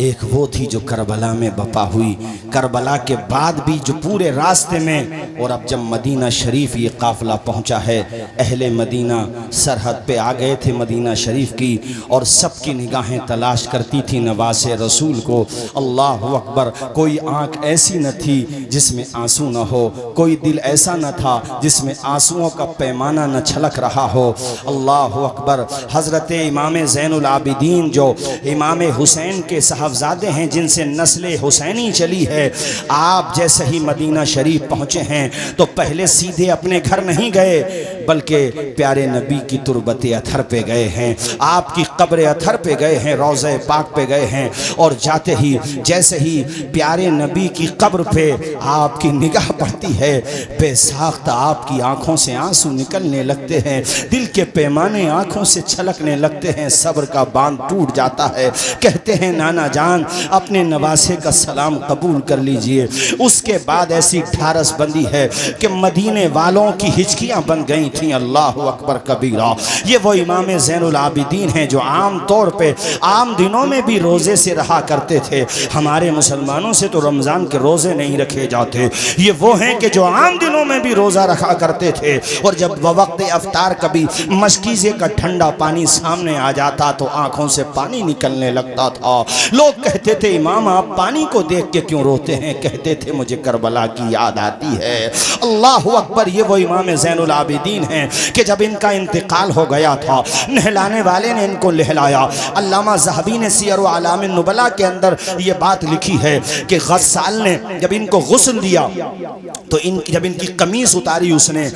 एक वो थी जो करबला में बपा हुई, करबला के बाद भी जो पूरे रास्ते में, और अब जब मदीना शरीफ ये काफ़िला पहुंचा है, अहले मदीना सरहद पे आ गए थे मदीना शरीफ की, और सबकी निगाहें तलाश करती थी नवासे रसूल को। अल्लाह अकबर। कोई आँख ऐसी न थी जिसमें आंसू न हो, कोई दिल ऐसा न था जिसमें आंसुओं का पैमाना न छलक रहा हो। अल्लाह अकबर। हज़रत इमाम ज़ैनुल आबिदीन जो इमाम हुसैन के साहबजादे हैं, जिनसे नस्ल हुसैनी चली है, आप जैसे ही मदीना शरीफ पहुँचे हैं तो पहले सीधे अपने घर नहीं गए, बल्कि प्यारे नबी की तुरबत अथर पे गए हैं, आपकी कब्र अथर पे गए हैं, रोज़े पाक पे गए हैं। और जाते ही जैसे ही प्यारे नबी की कब्र पे आपकी निगाह पड़ती है, बेसाख्त आपकी आंखों से आंसू निकलने लगते हैं, दिल के पैमाने आंखों से छलकने लगते हैं, सब्र का बांध टूट जाता है। कहते हैं नाना जान अपने नवासे का सलाम कबूल कर लीजिए। उसके बाद ऐसी ढारस बंदी है कि मदीने वालों की हिचकियां बन गई थी, अल्लाह अकबर कबीरा। ये वो इमाम ज़ैनुल आबिदीन हैं जो आम तौर पे आम दिनों में भी रोज़े से रहा करते थे। हमारे मुसलमानों से तो रमज़ान के रोज़े नहीं रखे जाते। ये वो हैं कि जो आम दिनों में भी रोज़ा रखा करते थे, और जब वक्त अफ्तार कभी मशकीज़े का ठंडा पानी सामने आ जाता तो आँखों से पानी निकलने लगता था। लोग कहते थे, इमाम आप पानी को देख के क्यों रोते हैं? कहते थे, मुझे करबला की याद आती है। अल्लाह अकबर। ये वो इमाम ज़ैनुल आबिदीन हैं कि जब इनका इंतकाल हो गया था, नहलाने वाले ने इनको नहलाया। अल्लामा ज़हबी ने सियर व आलाम नुबला के अंदर ये बात लिखी है कि गस्साल ने जब इनको गुस्ल दिया तो जब इनकी कमीज उतारी उसने,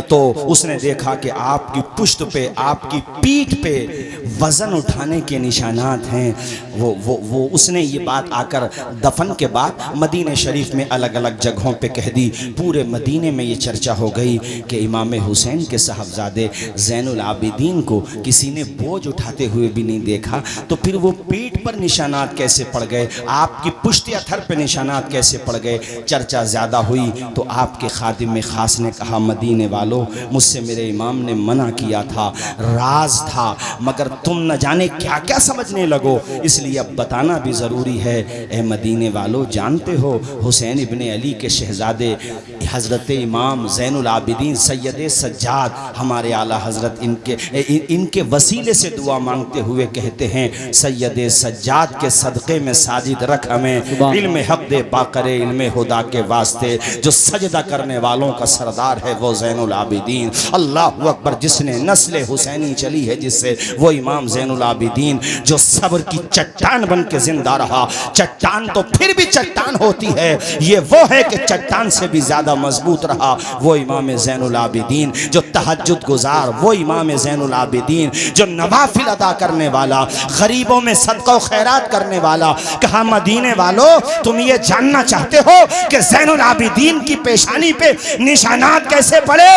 तो उसने देखा कि आपकी पुश्त पे, आपकी पीठ पे वज़न उठाने के निशानात हैं। वो उसने ये बात आकर दफन के बाद मदीने शरीफ में अलग अलग जगहों पे कह दी। पूरे मदीने में ये चर्चा हो गई कि इमाम हुसैन के साहबजादे ज़ैनुल आबिदीन को किसी ने बोझ उठाते हुए भी नहीं देखा, तो फिर वो पीठ पर निशानात कैसे पड़ गए, आपकी पुश्त अथर पे निशानात कैसे पड़ गए? चर्चा ज़्यादा हुई तो आपके खादिम में ख़ास ने कहा, मदीने वालों, मुझसे मेरे इमाम ने मना किया था, राज था, मगर तुम न जाने क्या क्या समझने लगो, इसलिए अब बताना भी ज़रूरी है। ए मदीने वालों, जानते हो हुसैन इब्ने अली के शहज़ादे हज़रत इमाम ज़ैनुल आबिदीन सैयद सज्जाद हमारे आला हज़रत इनके वसीले से दुआ मांगते हुए कहते हैं, सैयद सज्जाद के सदक़े में साजिद रख हमें, इल्म हक़ दे बाक़रे इल्म हुदा के वास्ते, जो सजदा करने वालों का सरदार है वो ज़ैनुल आबिदीन। अल्लाह अकबर। जिसने नस्ल हुसैनी चली है जिससे, वो इमाम ज़ैनुल आबिदीन जो सब्र की चट्टान बन के जिंदा रहा। चट्टान तो फिर भी चट्टान होती है, ये वो है कि चट्टान से भी ज़्यादा मजबूत रहा, वो इमाम ज़ैनुल आबिदीन जो तहज्जुद गुजार, वो इमाम ज़ैनुल आबिदीन जो नवाफिल अदा करने वाला, गरीबों में सदका खैरात करने वाला। कहा, मदीने वालों, तुम ये जानना चाहते हो कि ज़ैनुल आबिदीन की पेशानी पे निशानात कैसे पड़े?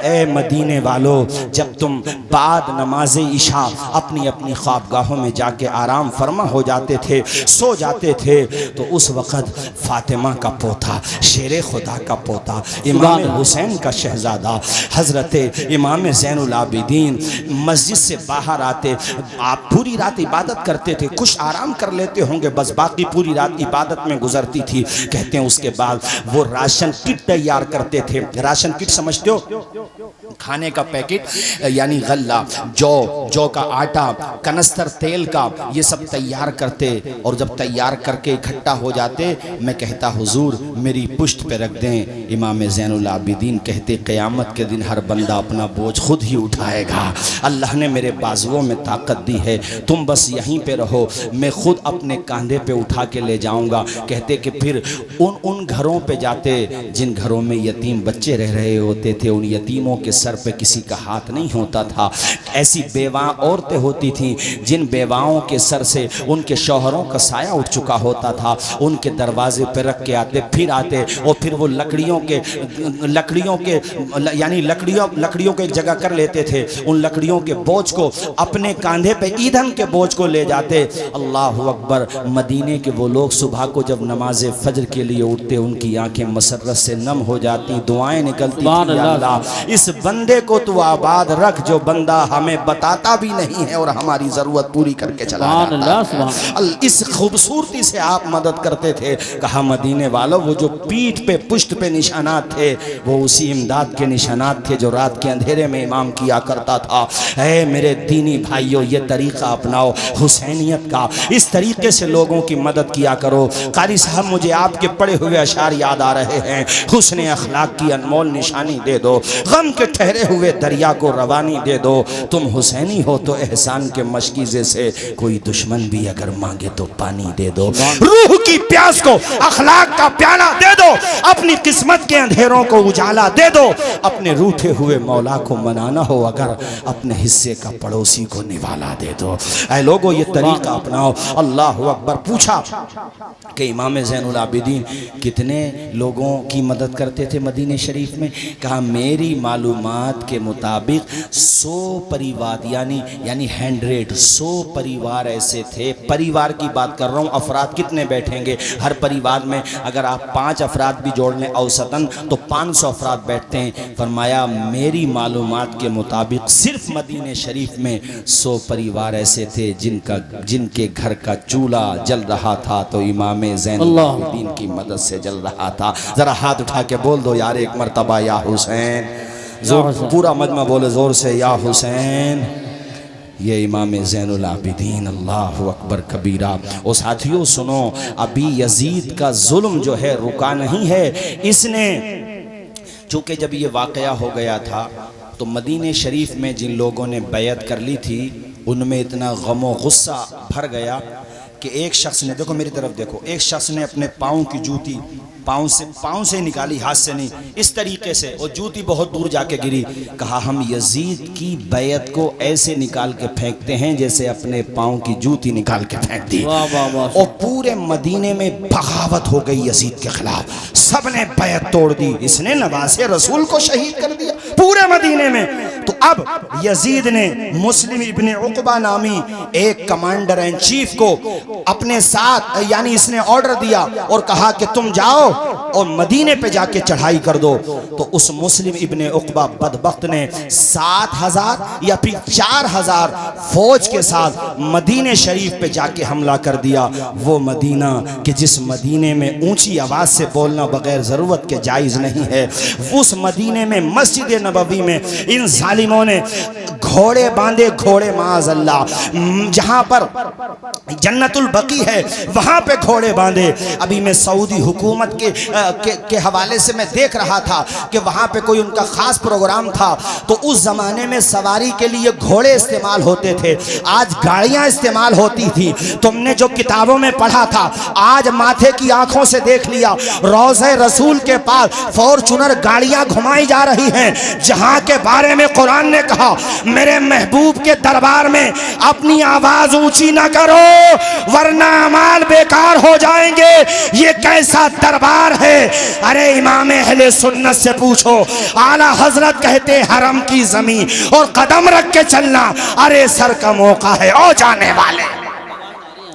ए मदीने वालों, जब तुम बाद नमाज इशा अपनी अपनी ख्वाबगाहों में जाके आराम फरमा हो जाते थे, सो जाते थे, तो उस वक़्त फातिमा का पोता, शेर खुदा का पोता, इमाम हुसैन का शहज़ादा हज़रत इमाम ज़ैनुल आबिदीन मस्जिद से बाहर आते। आप पूरी रात इबादत करते थे, कुछ आराम कर लेते होंगे, बस बाकी पूरी रात इबादत में गुजरती थी। कहते हैं उसके बाद वो राशन किट तैयार करते थे। राशन किट समझते हो? खाने का पैकेट, यानी गल्ला, जौ का आटा, कनस्तर तेल का, ये सब तैयार करते, और जब तैयार करके इकट्ठा हो जाते, मैं कहता, हुजूर मेरी पुश्त पे रख दें। इमाम ज़ैनुल आबिदीन कहते, क़यामत के दिन हर बंदा अपना बोझ खुद ही उठाएगा। अल्लाह ने मेरे बाजुओं में ताकत दी है, तुम बस यहीं पे रहो, मैं खुद अपने कंधे पे उठा के ले जाऊंगा। कहते कि फिर उन घरों पे जाते जिन घरों में यतीम बच्चे रह रहे होते थे, उन यतीमों के सर पे किसी का हाथ नहीं होता था। ऐसी बेवा औरतें होती थीं जिन बेवाओं के सर से उनके शौहरों का साया उठ चुका होता था, उनके दरवाजे पे रख के आते, फिर आते, और फिर वो लकड़ियों को एक जगह कर लेते थे, उन लकड़ियों के बोझ को अपने कंधे पे, ईंधन के बोझ को ले जाते। अल्लाह अकबर। मदीने के वो लोग सुबह को जब नमाज फजर के लिए उठते, उनकी आंखें मसरत से नम हो जाती, दुआएं निकलती, अल्लाह इस बंदे को तू आबाद रख जो बंदा हमें बताता भी नहीं है और हमारी जरूरत पूरी करके चला जाता है। इस खूबसूरती से आप मदद करते थे। कहा, मदीने वालों, वो जो पीठ पे, पुश्त पे निशानात थे, वो उसी इमदाद के निशानात थे जो रात के अंधेरे में इमाम किया करता था। ऐ मेरे दीनी भाइयों, ये तरीका अपनाओ हुसैनियत का, इस तरीके से लोगों की मदद किया करो। कारी साहब, मुझे आपके पढ़े हुए अशार याद आ रहे हैं। हुस्न अखलाक की अनमोल निशानी दे दो, गम के ठहरे हुए दरिया को रवानी दे दो। तुम हुसैनी हो तो एहसान के मशकीज़े से कोई दुश्मन भी अगर मांगे तो पानी दे दो। रूह की प्यास को अखलाक का प्याला दे दो, अपनी किस्मत के अंधेरों को उजाला दे दो। अपने रूठे हुए मौला को मनाना हो अगर, अपने हिस्से का पड़ोसी को निवाला दे दो। ऐ लोगों, ये तरीका अपनाओ। अल्लाह अकबर। पूछा कि इमाम ज़ैनुल आबिदीन कितने लोगों की मदद करते थे मदीने शरीफ में? कहा, मेरी मालूम मालूमात के मुताबिक 100 परिवार यानी 100 परिवार ऐसे थे। परिवार की बात कर रहा हूँ, अफराद कितने बैठेंगे? हर परिवार में अगर आप 5 अफराद भी जोड़ लें औसतन तो 500 अफराद बैठते हैं। फरमाया मेरी मालूमात के मुताबिक सिर्फ मदीने शरीफ में 100 परिवार ऐसे थे जिनके घर का चूल्हा जल रहा था तो इमाम ज़ैनुल आबिदीन की मदद से जल रहा था। जरा हाथ उठा के बोल दो यार एक मरतबा या हुसैन। जोर पूरा मजमा बोले जोर से या हुसैन। ये इमाम ज़ैनुल आबिदीन, अल्लाहु अकबर कबीरा। और साथियों सुनो, अभी यजीद का जुल्म जो है रुका नहीं है। इसने चूँकि जब ये वाक़या हो गया था तो मदीने शरीफ में जिन लोगों ने बैयत कर ली थी उनमें इतना गम व गुस्सा भर गया कि एक शख्स ने, देखो मेरी तरफ देखो, एक शख्स ने अपने पाँव की जूती पाँव से निकाली, हाथ से नहीं, इस तरीके से, और जूती बहुत दूर जाके गिरी। कहा हम यजीद की बैयत को ऐसे निकाल के फेंकते हैं जैसे अपने पाँव की जूती निकाल के फेंक दी। और पूरे मदीने में बगावत हो गई यजीद के खिलाफ, सबने बैयत तोड़ दी। इसने नवासे रसूल को शहीद कर दिया पूरे मदीने में। तो अब यजीद ने मुस्लिम इब्ने उक़बा नामी एक कमांडर इन चीफ को अपने साथ, यानी इसने ऑर्डर दिया और कहा कि तुम जाओ और मदीने पे जाके चढ़ाई कर दो। तो उस मुस्लिम इब्ने उक़बा बदबख्त ने 7000 या फिर 4000 फौज के साथ मदीने शरीफ पे जाके हमला कर दिया। वो मदीना कि जिस मदीने में ऊंची आवाज से बोलना बगैर जरूरत के जायज नहीं है, उस मदीने में मस्जिद नबवी में इन जालिमों ने घोड़े बांधे, घोड़े माज़अल्लाह, जहां पर जन्नतुल बकी है वहां पे घोड़े बांधे। अभी मैं सऊदी हुकूमत के हवाले से मैं देख रहा था कि वहां पे कोई उनका खास प्रोग्राम था, तो उस जमाने में सवारी के लिए घोड़े इस्तेमाल होते थे, आज गाड़ियां इस्तेमाल होती थी। तुमने जो किताबों में पढ़ा था आज माथे की आंखों से देख लिया। रोज़े रसूल के पास फॉर्चूनर गाड़ियां घुमाई जा रही हैं, जहां के बारे में कुरान ने कहा मेरे महबूब के दरबार में अपनी आवाज ऊंची ना करो वरना अमाल बेकार हो जाएंगे। ये कैसा दरबार है? अरे इमाम अहले सुन्नत से पूछो, आला हजरत कहते हरम की जमीन और कदम रख के चलना, अरे सर का मौका है ओ जाने वाले।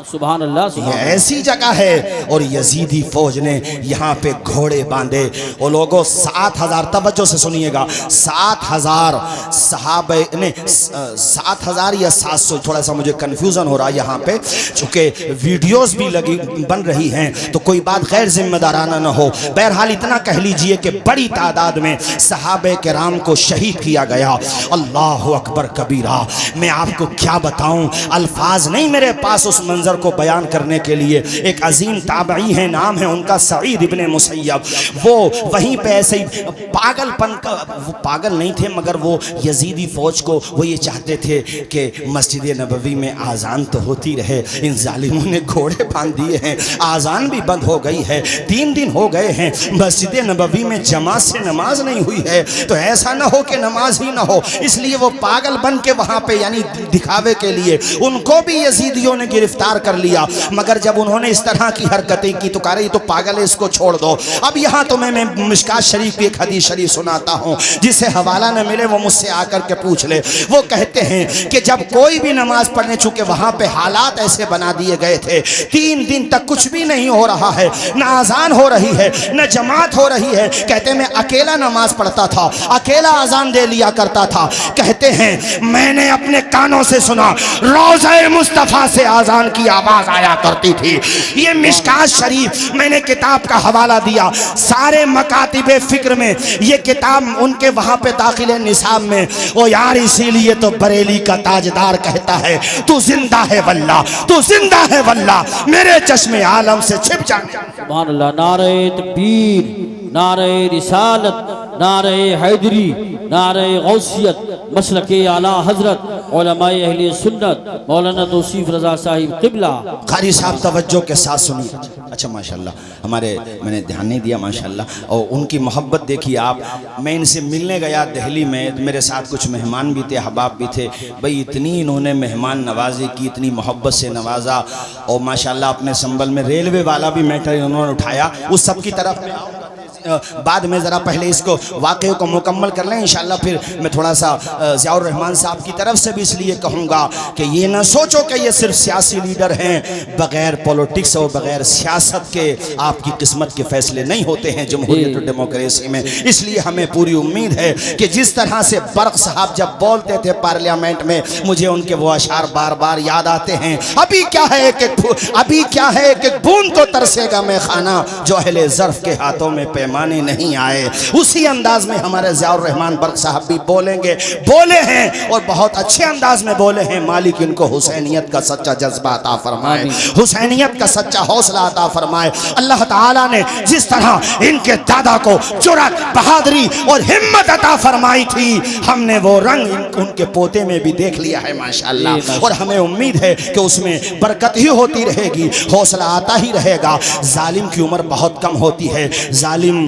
सुभान अल्लाह, सुभान ये ऐसी जगह है। और यजीदी फौज ने यहाँ पे घोड़े बांधे। वो लोगों 7000, तवज्जो से सुनिएगा, 7000 सहाबे ने, 7000 या 700, थोड़ा सा मुझे कंफ्यूजन हो रहा है यहाँ पे, चूँकि वीडियोस भी लगी बन रही हैं तो कोई बात गैर जिम्मेदाराना ना हो। बहरहाल इतना कह लीजिए कि बड़ी तादाद में सहाबे किराम को शहीद किया गया। अल्लाह अकबर कबीरा। मैं आपको क्या बताऊँ, अल्फाज नहीं मेरे पास उस मंजर को बयान करने के लिए। एक अजीम ताबई है, नाम है उनका सईद इब्ने मुसय्यब। वो वहीं पे ऐसे ही पागलपन का, वो पागल नहीं थे मगर वो यजीदी फौज को वो ये चाहते थे कि मस्जिद नबवी में आज़ान तो होती रहे। इन जालिमों ने घोड़े बांध दिए हैं, आज़ान भी बंद हो गई है, 3 दिन हो गए हैं मस्जिद नबवी में जमात से नमाज नहीं हुई है। तो ऐसा ना हो कि नमाज ही ना हो, इसलिए वो पागल बन के वहाँ पे यानी दिखावे के लिए उनको भी यजीदियों ने गिरफ्तार कर लिया। मगर जब उन्होंने इस तरह की हरकतें की तो कह रहे तो पागल है, इसको छोड़ दो। अब यहाँ तो मैं मिशकात शरीफ की एक हदीस शरीफ सुनाता हूँ, जिसे हवाला न मिले वो मुझसे आकर के पूछ ले। वो कहते हैं कि जब कोई भी नमाज पढ़ने, चूंकि वहाँ पे हालात ऐसे बना दिए गए थे, 3 दिन तक कुछ भी नहीं हो रहा है, न आज़ान हो रही है न जमात हो रही है। कहते मैं अकेला नमाज पढ़ता था, अकेला आज़ान दे लिया करता था। कहते हैं मैंने अपने कानों से सुना रोज़े मुस्तफ़ा से आज़ान की आवाज आया करती थी। ये मिशकात शरीफ, मैंने किताब का हवाला दिया, सारे मकातिबे फिक्र में ये किताब उनके वहां पे दाखिल है निसाब में। ओ यार इसीलिए तो बरेली का ताजदार कहता है तू जिंदा है वल्लाह, तू जिंदा है वल्लाह, मेरे चश्मे आलम से छिप जाने। सुभान अल्लाह। नारे तकबीर, नारे रिसालत, नारे हैदरी, नारे गौसियत, मसलके आला हजरत उलमाए अहले सुन्नत मौलाना तौसीफ रजा साहिब क़िबला। कारी साहब तवज्जो के साथ सुनिए। अच्छा माशाल्लाह, हमारे मैंने ध्यान नहीं दिया माशाल्लाह, और उनकी मोहब्बत देखिए आप। मैं इनसे मिलने गया दिल्ली में, मेरे साथ कुछ मेहमान भी थे, अहबाब भी थे। भाई इतनी इन्होंने मेहमान नवाजी की, इतनी मोहब्बत से नवाजा, और माशाल्लाह अपने संबल में रेलवे वाला भी मैटर इन्होंने उठाया। उस सब की तरफ बाद में ज़रा पहले इसको वाक़े को मुकम्मल कर लें इंशाअल्लाह। फिर मैं थोड़ा सा ज़ियाउर रहमान साहब की तरफ से भी इसलिए कहूँगा कि ये ना सोचो कि ये सिर्फ सियासी लीडर हैं, बग़ैर पॉलिटिक्स और बग़ैर सियासत के आपकी किस्मत के फैसले नहीं होते हैं जमहूरियत और डेमोक्रेसी में। इसलिए हमें पूरी उम्मीद है कि जिस तरह से बर्क साहब जब बोलते थे पार्लियामेंट में, मुझे उनके वो अशार बार बार याद आते हैं, अभी क्या है एक बूंद को तरसेगा मैं खाना जो अहले ज़र्फ़ के हाथों में पैमाने नहीं आए। उसी अंदाज में हमारे ज़ियाउर रहमान बर्क साहब भी बोले हैं और बहुत अच्छे अंदाज में बोले हैं। मालिक इनको हुसैनियत का सच्चा जज्बा अता फरमाए, हुसैनियत का सच्चा हौसला अता फरमाए। अल्लाह ताला ने जिस तरह इनके दादा को जुर्रत, बहादुरी और हिम्मत अता फरमाई थी, हमने वो रंग उनके पोते में भी देख लिया है माशाअल्लाह। और हमें उम्मीद है कि उसमें बरकत ही होती रहेगी, हौसला आता ही रहेगा। जालिम की उम्र बहुत कम होती है, जालिम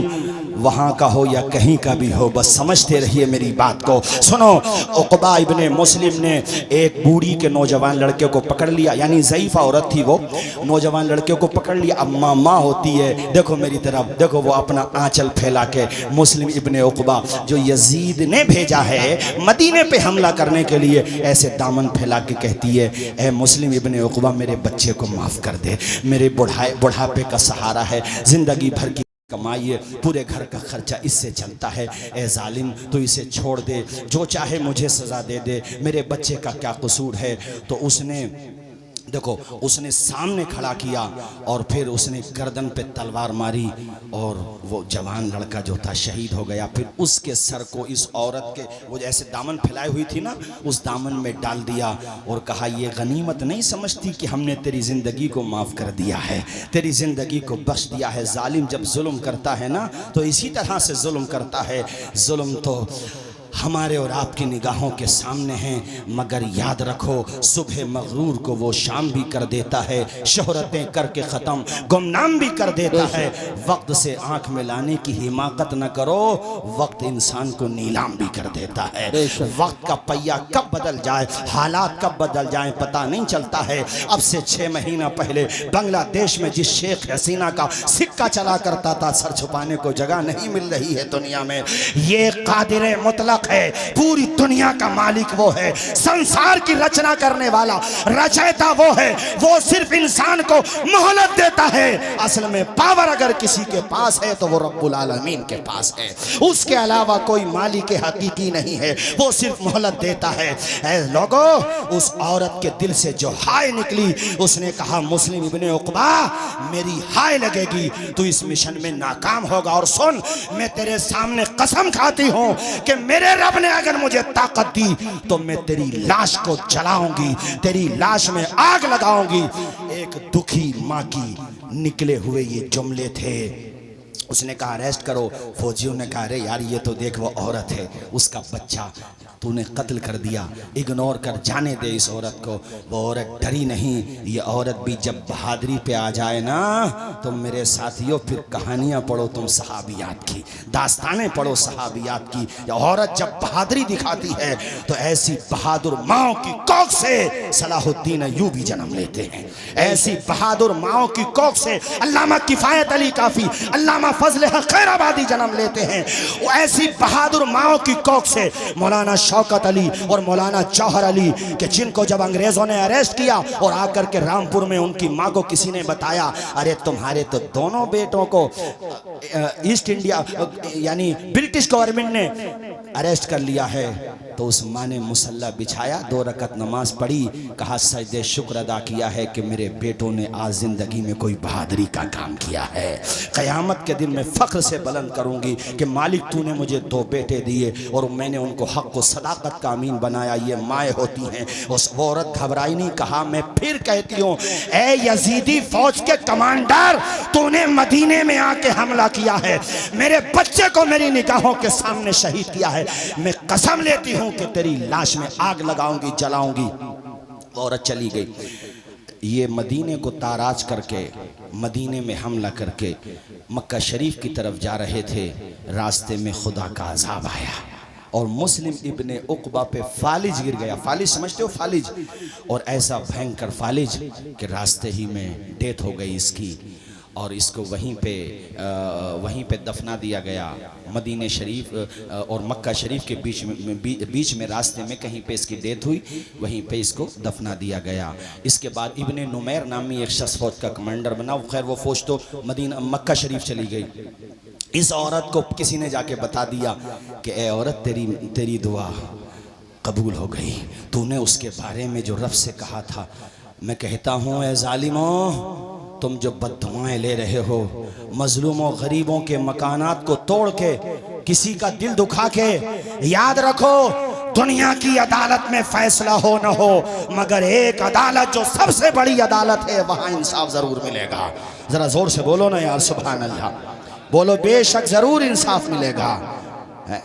वहाँ का हो या कहीं का भी हो, बस समझते रहिए मेरी बात को। सुनो, उक़बा इब्ने मुस्लिम ने एक बूढ़ी के नौजवान लड़के को पकड़ लिया, यानी ज़ईफ़ा औरत थी वो, नौजवान लड़के को पकड़ लिया। अब माँ होती है, देखो मेरी तरफ देखो, वो अपना आंचल फैला के मुस्लिम इब्ने उक़बा जो यजीद ने भेजा है मदीने पे हमला करने के लिए, ऐसे दामन फैला के कहती है, ए मुस्लिम इब्ने उक़बा मेरे बच्चे को माफ़ कर दे, मेरे बुढ़ापे का सहारा है, ज़िंदगी भर की कमाई है, पूरे घर का खर्चा इससे चलता है। ए जालिम, तो इसे छोड़ दे, जो चाहे मुझे सज़ा दे दे, मेरे बच्चे का क्या कसूर है। तो उसने देखो, उसने सामने खड़ा किया और फिर उसने गर्दन पे तलवार मारी और वो जवान लड़का जो था शहीद हो गया। फिर उसके सर को इस औरत के, वो जैसे दामन फैलाई हुई थी ना, उस दामन में डाल दिया और कहा, ये गनीमत नहीं समझती कि हमने तेरी ज़िंदगी को माफ़ कर दिया है, तेरी ज़िंदगी को बख्श दिया है। जालिम जब जुल्म करता है ना, तो इसी तरह से जुल्म करता है। जुल्म तो हमारे और आपकी निगाहों के सामने हैं, मगर याद रखो, सुबह मगरूर को वो शाम भी कर देता है, शोहरतें करके ख़त्म गुमनाम भी कर देता है। वक्त से आंख मिलाने की हिमाकत न करो, वक्त इंसान को नीलाम भी कर देता है। वक्त का पहिया कब बदल जाए, हालात कब बदल जाए पता नहीं चलता है। अब से 6 महीना पहले बांग्लादेश में जिस शेख हसीना का सिक्का चला करता था, सर छुपाने को जगह नहीं मिल रही है दुनिया में। ये कादिर मुतलक है, पूरी दुनिया का मालिक वो है, संसार की रचना करने वाला रचयिता वो है। वो सिर्फ इंसान को मोहलत देता है। असल में पावर अगर किसी के पास है तो वो रब्बुल आलमीन के पास है, उसके अलावा कोई मालिक हकीकी नहीं है, वो सिर्फ मोहलत देता है। ऐ लोगो, उस औरत के दिल से जो हाय निकली, उसने कहा, मुस्लिम इब्ने उक़बा मेरी हाय लगेगी, तू इस मिशन में नाकाम होगा। और सुन, मैं तेरे सामने कसम खाती हूँ कि मेरे रब ने अगर मुझे ताकत दी तो मैं तेरी लाश को जलाऊंगी, तेरी लाश में आग लगाऊंगी। एक दुखी माँ की निकले हुए ये जुमले थे। उसने कहा, अरेस्ट करो। फौजियों ने कहा, अरे यार, ये तो देख वो औरत है, उसका बच्चा तूने कत्ल कर दिया, इग्नोर कर, जाने दे इस औरत को। वो औरत डरी नहीं। ये औरत भी जब बहादुरी पे आ जाए ना, तो मेरे साथियों फिर कहानियाँ पढ़ो तुम सहाबियात की, दास्तानें पढ़ो सहाबियात की। ये औरत जब बहादुरी दिखाती है तो ऐसी बहादुर माओ की कोख से सलाहुद्दीन अय्यूबी जन्म लेते हैं। ऐसी बहादुर माओ की कोख से अल्लामा किफ़ायत अली काफ़ी, अल्लामा फजल हक खैराबादी जन्म लेते हैं। वो ऐसी बहादुर माओ की कोख से मौलाना शौकत अली और मौलाना जौहर अली, के जिनको जब अंग्रेजों ने अरेस्ट किया और आकर के रामपुर में उनकी माँ को किसी ने बताया, अरे तुम्हारे तो दोनों बेटों को ईस्ट इंडिया यानी ब्रिटिश गवर्नमेंट ने अरेस्ट कर लिया है, तो उस माँ ने मुसल्ला बिछाया, 2 रकत नमाज पढ़ी, कहा सजदे शुक्र अदा किया है कि मेरे बेटों ने आज जिंदगी में कोई बहादुरी का काम किया है। क़यामत के दिन मैं फ़ख्र से बुलंद करूंगी कि मालिक तूने मुझे 2 बेटे दिए और मैंने उनको हक व सदाकत का अमीन बनाया। ये माएँ होती हैं। उस वो औरत घबराई नहीं। कहा, मैं फिर कहती हूँ, ए यजीदी फौज के कमांडर, तूने मदीने में आके हमला किया है, मेरे बच्चे को मेरी निगाहों के सामने शहीद किया है। मैं कसम लेती हूँ कि तेरी लाश में आग लगाऊंगी, जलाऊंगी। औरत चली गई। ये मदीने को ताराज करके, मदीने में हमला करके मक्का शरीफ की तरफ जा रहे थे। रास्ते में खुदा का अजाब आया और मुस्लिम इब्ने उक़बा पे फालिज गिर गया। फालिज समझते हो? फालिज। और ऐसा भयंकर फालिज कि रास्ते ही में डेथ हो गई इसकी। और इसको वहीं पे दफना दिया गया। मदीने शरीफ और मक्का शरीफ के बीच में रास्ते में कहीं पे इसकी डेथ हुई, वहीं पे इसको दफना दिया गया। इसके बाद इब्ने नुमैर नामी एक शख्स फौज का कमांडर बना। खैर वो फौज तो मक्का शरीफ चली गई। इस औरत को किसी ने जाके बता दिया कि ए औरत, तेरी दुआ कबूल हो गई। तूने उसके बारे में जो रब से कहा था, मैं कहता हूँ ए जालिमों, तुम जो बद्दुआएं ले रहे हो, मजलूमों गरीबों के मकानात को तोड़ के, किसी का दिल दुखा के, याद रखो दुनिया की अदालत में फैसला हो न हो, मगर एक अदालत जो सबसे बड़ी अदालत है, वहां इंसाफ जरूर मिलेगा। जरा जोर से बोलो ना यार, सुभान अल्लाह बोलो, बेशक जरूर इंसाफ मिलेगा।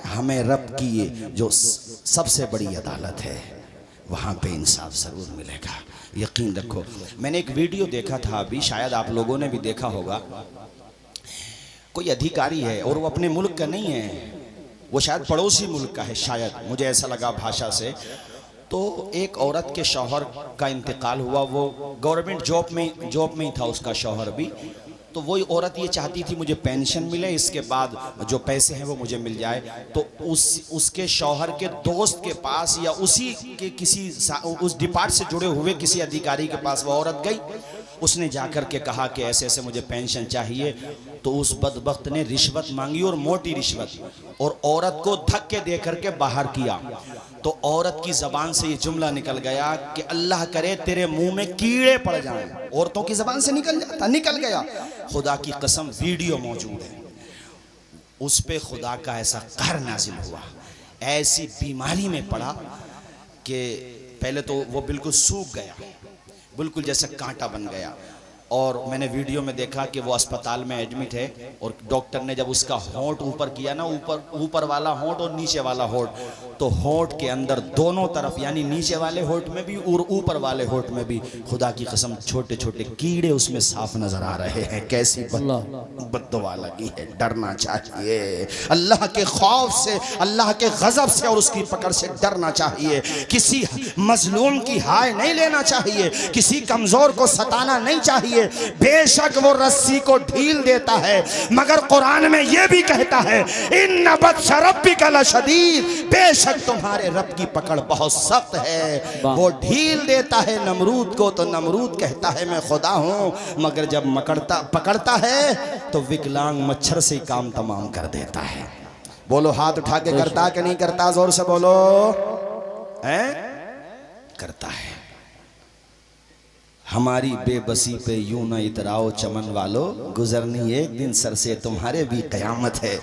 हमें रब की जो सबसे बड़ी अदालत है, वहां पे इंसाफ जरूर मिलेगा, यकीन रखो। मैंने एक वीडियो देखा था अभी, शायद आप लोगों ने भी देखा होगा। कोई अधिकारी है और वो अपने मुल्क का नहीं है, वो शायद पड़ोसी मुल्क का है, शायद मुझे ऐसा लगा भाषा से। तो एक औरत के शौहर का इंतकाल हुआ, वो गवर्नमेंट जॉब में ही था उसका शौहर भी। तो वही औरत ये चाहती थी मुझे पेंशन मिले, इसके बाद जो पैसे हैं वो मुझे मिल जाए। तो उसके शौहर के दोस्त के पास या उसी के किसी उस डिपार्ट से जुड़े हुए किसी अधिकारी के पास वो औरत गई। उसने जाकर के कहा कि ऐसे ऐसे मुझे पेंशन चाहिए। तो उस बदबख्त ने रिश्वत मांगी, और मोटी रिश्वत, और औरत को धक्के दे करके बाहर किया। तो औरत की जबान से ये जुमला निकल गया कि अल्लाह करे तेरे मुंह में कीड़े पड़ जाएं। औरतों की जबान से निकल गया। खुदा की कसम वीडियो मौजूद है, उस पे खुदा का ऐसा कहर नाजिल हुआ, ऐसी बीमारी में पड़ा कि पहले तो वो बिल्कुल सूख गया, बिल्कुल जैसे कांटा बन गया। और मैंने वीडियो में देखा कि वो अस्पताल में एडमिट है, और डॉक्टर ने जब उसका होंठ ऊपर किया ना, ऊपर वाला होंठ और नीचे वाला होंठ, तो होंठ के अंदर दोनों तरफ, यानी नीचे वाले होंठ में भी और ऊपर वाले होंठ में भी, खुदा की कसम छोटे छोटे कीड़े उसमें साफ नजर आ रहे हैं। कैसी बद्दुआ लगी है। डरना चाहिए अल्लाह के खौफ से, अल्लाह के गजब से और उसकी पकड़ से डरना चाहिए। किसी मजलूम की हाय नहीं लेना चाहिए, किसी कमजोर को सताना नहीं चाहिए। बेशक वो रस्सी को ढील देता है, मगर कुरान में ये भी कहता है इन्न बत्श रब्बिका लशदीद, बेशक तुम्हारे रब की पकड़ बहुत सख्त है। वो ढील देता है नमरूद को, तो नमरूद कहता है मैं खुदा हूं, मगर जब पकड़ता है तो विकलांग मच्छर से ही काम तमाम कर देता है। बोलो हाथ उठा के करता कि नहीं करता? जोर से बोलो। है करता है। हमारी बेबसी पे यूं न इतराओ चमन वालों, गुजरनी एक दिन सर से तुम्हारे भी कयामत है।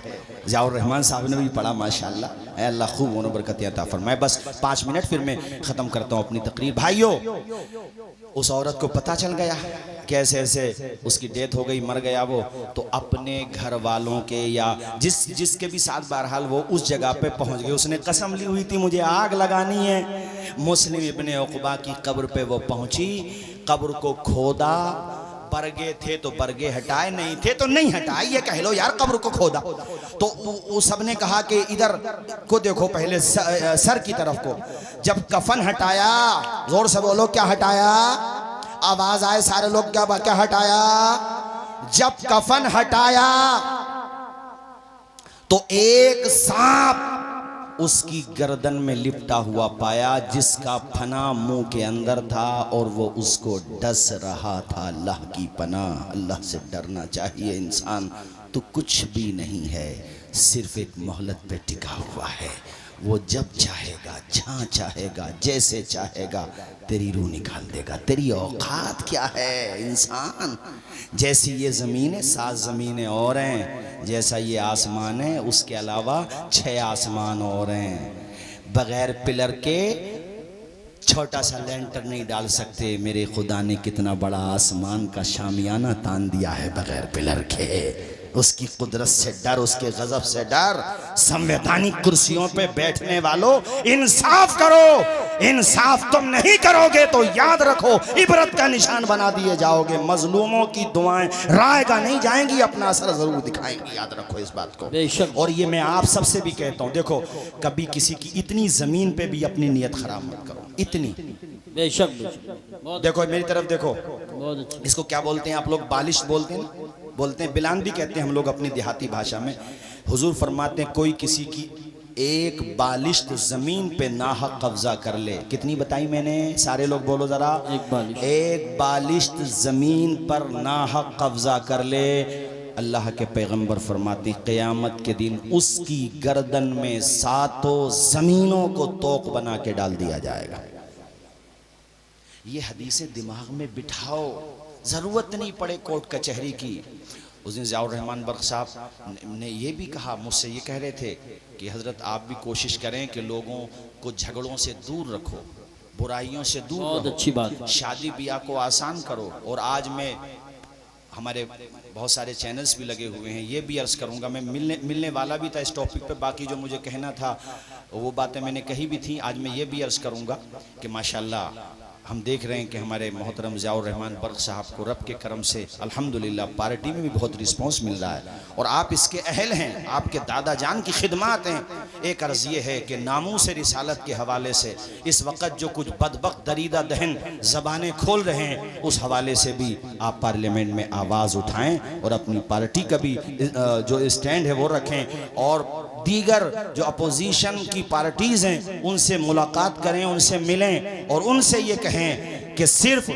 ज़ियाउर रहमान साहब ने भी पढ़ा, माशाल्लाह। अल्लाह खूब उन्हें बरकत अता फरमाए। बस 5 मिनट फिर मैं ख़त्म करता हूँ अपनी तकरीर। भाइयों, उस औरत को पता चल गया कैसे ऐसे उसकी डेथ हो गई, मर गया वो। तो अपने घर वालों के या जिसके भी साथ बहरहाल वो उस जगह पे पहुंच गए। उसने कसम ली हुई थी मुझे आग लगानी है। मुस्लिम इब्ने उक़बा की कब्र पे वो पहुंची, कब्र को खोदा, बरगे थे तो बरगे हटाए, नहीं थे तो नहीं हटाए, ये कह लो यार। कब्र को खोदा तो वो सबने कहा कि इधर को देखो, पहले सर की तरफ को। जब कफन हटाया, जोर से बोलो क्या हटाया, आवाज आए सारे लोग, क्या हटाया? जब कफन हटाया तो एक सांप उसकी गर्दन में लिपटा हुआ पाया, जिसका फना मुंह के अंदर था और वो उसको डस रहा था। अल्लाह की पनाह, अल्लाह से डरना चाहिए इंसान। तो कुछ भी नहीं है, सिर्फ एक मोहलत पे टिका हुआ है। वो जब चाहेगा, जहाँ चाहेगा, जैसे चाहेगा तेरी रूह निकाल देगा। तेरी औकात क्या है इंसान? जैसी ये ज़मीन है 7 ज़मीनें और हैं, जैसा ये आसमान है उसके अलावा 6 आसमान और हैं। बग़ैर पिलर के छोटा सा लेंटर नहीं डाल सकते। मेरे खुदा ने कितना बड़ा आसमान का शामियाना तान दिया है बग़ैर पिलर के। उसकी कुदरत से डर, उसके गजब से डर। संवैधानिक कुर्सियों पे बैठने वालों, इंसाफ करो। इंसाफ तुम नहीं करोगे तो याद रखो इबरत का निशान बना दिए जाओगे। मजलूमों की दुआएं रायगा नहीं जाएंगी, अपना असर जरूर दिखाएंगी। याद रखो इस बात को। और ये मैं आप सबसे भी कहता हूँ, देखो कभी किसी की इतनी जमीन पे भी अपनी नीयत खराब मत करो। इतनी बेशक। देखो मेरी तरफ देखो, बहुत अच्छी। इसको क्या बोलते हैं आप लोग? बालिश बोलते हैं, बोलते हैं, बिलान भी कहते हैं हम लोग अपनी देहाती भाषा में। हुजूर फरमाते हैं कोई किसी की एक बालिश्त जमीन पे नाहक कब्जा कर ले, कितनी बताई मैंने? सारे लोग बोलो जरा। एक बालिश्त जमीन पर नाहक कब्जा कर ले, अल्लाह के पैगंबर फरमाते हैं क़यामत के दिन उसकी गर्दन में 7 ज़मीनों को तोक बना के डाल दिया जाएगा। ये हदीसें दिमाग में बिठाओ, ज़रूरत नहीं पड़े कोर्ट कचहरी की। उस दिन ज़ियाउर रहमान बर्क़ साहब ने ये भी कहा, मुझसे ये कह रहे थे कि हज़रत आप भी कोशिश करें कि लोगों को झगड़ों से दूर रखो, बुराइयों से दूर रहो, बहुत अच्छी बात। शादी ब्याह को आसान करो। और आज मैं, हमारे बहुत सारे चैनल्स भी लगे हुए हैं, ये भी अर्ज़ करूँगा, मैं मिलने वाला भी था इस टॉपिक पे, बाकी जो मुझे कहना था वो बातें मैंने कही भी थी। आज मैं ये भी अर्ज़ करूँगा कि माशाल्लाह हम देख रहे हैं कि हमारे मोहतरम ज़ियाउर रहमान बर्क़ साहब को रब के करम से अल्हम्दुलिल्लाह पार्टी में भी बहुत रिस्पांस मिल रहा है और आप इसके अहल हैं, आपके दादा जान की खिदमत हैं। एक अर्ज़ ये है कि नामूस रिसालत के हवाले से इस वक्त जो कुछ बदबख्त दरीदा दहन ज़बानें खोल रहे हैं, उस हवाले से भी आप पार्लियामेंट में आवाज़ उठाएँ और अपनी पार्टी का भी जो स्टैंड है वो रखें। और दीगर जो अपोजिशन की पार्टीज़ हैं उनसे मुलाकात करें, उनसे मिलें और उनसे ये कहें कि सिर्फ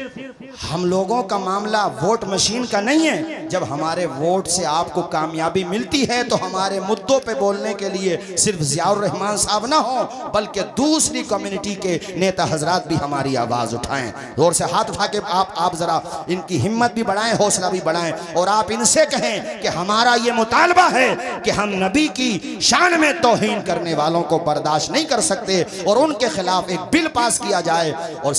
हम लोगों का मामला वोट मशीन का नहीं है। जब हमारे वोट से आपको कामयाबी मिलती है तो हमारे मुद्दों पे बोलने के लिए सिर्फ ज़ियाउर रहमान साहब ना हो, बल्कि दूसरी कम्युनिटी के नेता हजरात भी हमारी आवाज़ उठाएं। जोर से हाथ उठा के आप ज़रा इनकी हिम्मत भी बढ़ाएं, हौसला भी बढ़ाएं और आप इनसे कहें कि हमारा ये मुतालबा है कि हम नबी की शान में तौहीन करने वालों को बर्दाश्त नहीं कर सकते और उनके खिलाफ एक बिल पास किया जाए और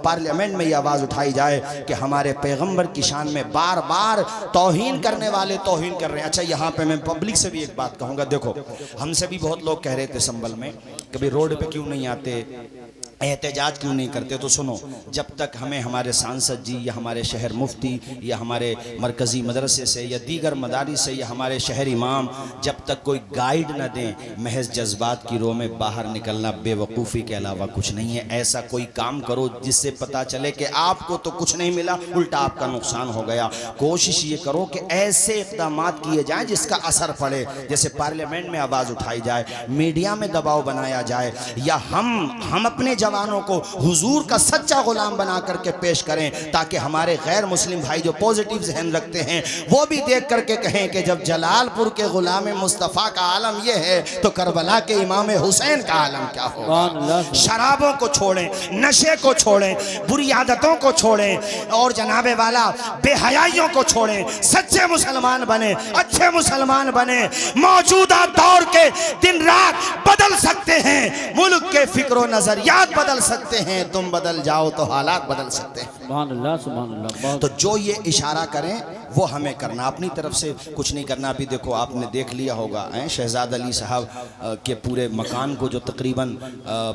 पार्लियामेंट में ये आवाज़ उठाई जाए कि हमारे पैगंबर की शान में बार बार तौहीन करने वाले तौहीन कर रहे हैं। अच्छा, यहाँ पे मैं पब्लिक से भी एक बात कहूँगा, देखो हमसे भी बहुत लोग कह रहे थे संभल में, कभी रोड पे क्यों नहीं आते, एहतजाज क्यों नहीं करते। तो सुनो, जब तक हमें हमारे सांसद जी या हमारे शहर मुफ्ती या हमारे मरकज़ी मदरसे से या दीगर मदारिस से या हमारे शहर इमाम जब तक कोई गाइड न दें, महज जज्बात की रो में बाहर निकलना बेवकूफ़ी के अलावा कुछ नहीं है। ऐसा कोई काम करो जिससे पता चले कि आपको तो कुछ नहीं मिला, उल्टा आपका नुकसान हो गया। कोशिश ये करो कि ऐसे इक़दाम किए जाएँ जिसका असर पड़े, जैसे पार्लियामेंट में आवाज़ उठाई जाए, मीडिया में दबाव बनाया जाए, या हम अपने जवानों को हुजूर का सच्चा गुलाम बना करके पेश करें, ताकि हमारे गैर मुस्लिम भाई जो पॉजिटिव जहन रखते हैं वो भी देख करके कहें कि जब जलालपुर के गुलाम मुस्तफ़ा का आलम ये है तो करबला के इमाम हुसैन का आलम क्या होगा। शराबों को छोड़ें, नशे को छोड़ें, बुरी आदतों को छोड़ें और जनाबे वाला बेहयाइयों को छोड़ें, सच्चे मुसलमान बने, अच्छे मुसलमान बने। मौजूदा दौर के दिन रात बदल सकते हैं, मुल्क के फिक्र नजरियात बदल सकते हैं, तुम बदल जाओ तो हालात बदल सकते हैं। सुभान अल्लाह, सुभान अल्लाह। तो जो ये इशारा करें वो हमें करना, अपनी तरफ से कुछ नहीं करना। अभी देखो आपने देख लिया होगा शहजाद अली साहब के पूरे मकान को जो तकरीबन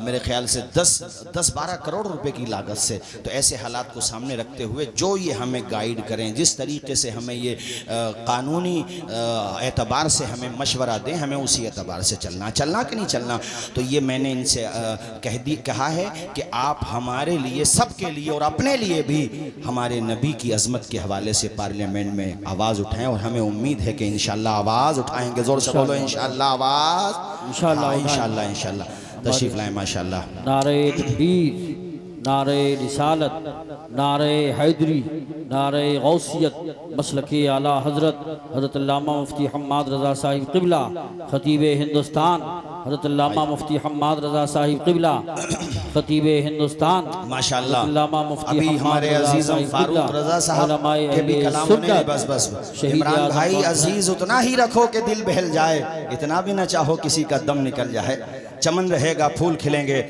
मेरे ख्याल से 10-12 करोड़ रुपए की लागत से, तो ऐसे हालात को सामने रखते हुए जो ये हमें गाइड करें, जिस तरीके से हमें ये कानूनी एतबार से हमें मशवरा दें, हमें उसी एतबार से चलना कि नहीं चलना। तो ये मैंने इनसे कहा है कि आप हमारे लिए, सबके लिए और अपने लिए भी हमारे नबी की अज़मत के हवाले से पार्लियामेंट में आवाज़ उठाएं और हमें उम्मीद है कि इंशाअल्लाह आवाज़ उठाएंगे। जोर से बोलो इंशाअल्लाह आवाज़, इंशाअल्लाह इंशाअल्लाह इंशाअल्लाह। तशरीफ़ लाएं माशाअल्लाह। नारे तकबीर, नारे रिसालत, नारे हैदरी, नारे गौसियत, मसलके आला हज़रत हज़रत अल्लामा मुफ्ती हम्माद रज़ा साहिब क़िबला, ख़तीब हिंदुस्तान हज़रत अल्लामा मुफ्ती हम्माद रज़ा साहिब क़िबला, ख़तीब हिंदुस्तान माशाअल्लाह। अल्लामा मुफ्ती अभी हमारे अजीज़ फारूक रज़ा साहब के भी कलामों ने बस इमरान भाई अजीज़ उतना ही रखो कि दिल बहल जाए, इतना भी ना चाहो किसी का दम निकल जाए। चमन रहेगा, फूल खिलेंगे,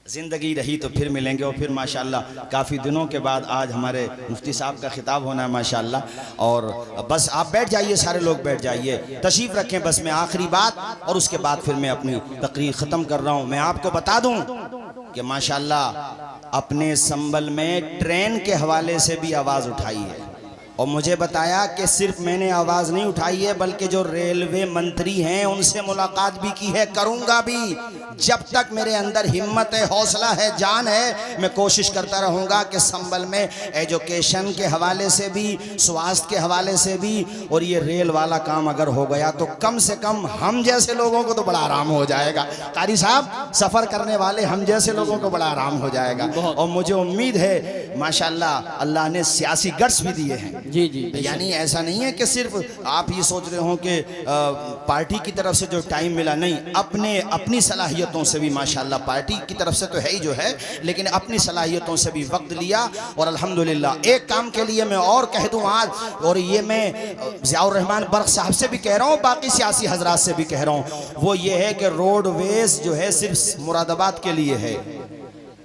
ज़िंदगी रही तो फिर मिलेंगे। और फिर माशाअल्लाह काफ़ी दिनों के बाद आज हमारे मुफ्ती साहब का खिताब होना है माशाअल्लाह। और बस आप बैठ जाइए, सारे लोग बैठ जाइए, तशरीफ़ रखें। बस मैं आखिरी बात और उसके बाद फिर मैं अपनी तकरीर ख़त्म कर रहा हूँ। मैं आपको बता दूँ कि माशाअल्लाह अपने संबल में ट्रेन के हवाले से भी आवाज़ उठाई है और मुझे बताया कि सिर्फ मैंने आवाज़ नहीं उठाई है बल्कि जो रेलवे मंत्री हैं उनसे मुलाकात भी की है, करूँगा भी। जब तक मेरे अंदर हिम्मत है, हौसला है, जान है, मैं कोशिश करता रहूँगा कि संभल में एजुकेशन के हवाले से भी, स्वास्थ्य के हवाले से भी, और ये रेल वाला काम अगर हो गया तो कम से कम हम जैसे लोगों को तो बड़ा आराम हो जाएगा। कारी साहब, सफ़र करने वाले हम जैसे लोगों को बड़ा आराम हो जाएगा। और मुझे उम्मीद है माशाल्लाह अल्लाह ने सियासी गट्स भी दिए हैं। जी जी, यानी ऐसा नहीं है कि सिर्फ आप ये सोच रहे हो कि पार्टी की तरफ से जो टाइम मिला, नहीं, अपनी सलाहियतों से भी माशाल्लाह, पार्टी की तरफ से तो है ही जो है, लेकिन अपनी सलाहियतों से भी वक्त लिया। और अल्हम्दुलिल्लाह एक काम के लिए मैं और कह दूं आज, और ये मैं ज़ियाउर रहमान बर्क साहब से भी कह रहा हूँ, बाकी सियासी हजरात से भी कह रहा हूँ, वो ये है कि रोडवेज जो है सिर्फ मुरादाबाद के लिए है।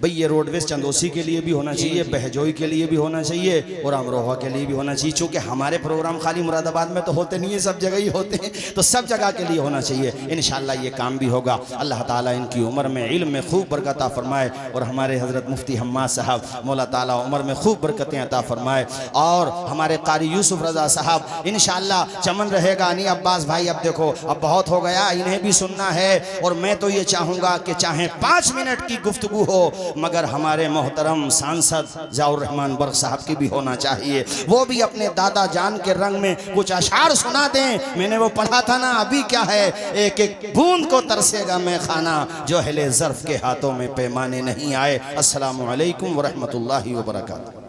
भाई ये रोडवेज चंदोसी के लिए भी होना चाहिए, बहजोई के लिए भी होना चाहिए, और अमरोहा के लिए भी होना चाहिए। चूँकि हमारे प्रोग्राम खाली मुरादाबाद में तो होते नहीं है, सब जगह ही होते हैं, तो सब जगह के लिए होना चाहिए। इंशाअल्लाह ये काम भी होगा। अल्लाह ताला इनकी उम्र में, इल्म में खूब बरकत अता फरमाए, और हमारे हज़रत मुफ्ती हम्माद साहब, मौला ताला उम्र में खूब बरकतें अता फरमाए, और हमारे कारी यूसुफ रज़ा साहब इंशाअल्लाह चमन रहेगा। नहीं अब्बास भाई, अब देखो अब बहुत हो गया, इन्हें भी सुनना है, और मैं तो ये चाहूँगा कि चाहे 5 मिनट की गुफ्तगू हो, मगर हमारे मोहतरम सांसद ज़ियाउर रहमान बर्क साहब की भी होना चाहिए। वो भी अपने दादा जान के रंग में कुछ अशार सुना दें। मैंने वो पढ़ा था ना, अभी क्या है, एक एक बूंद को तरसेगा मैं खाना, जो अहले ज़र्फ़ के हाथों में पैमाने नहीं आए। अस्सलामु अलैकुम व रहमतुल्लाहि व बरकातहू।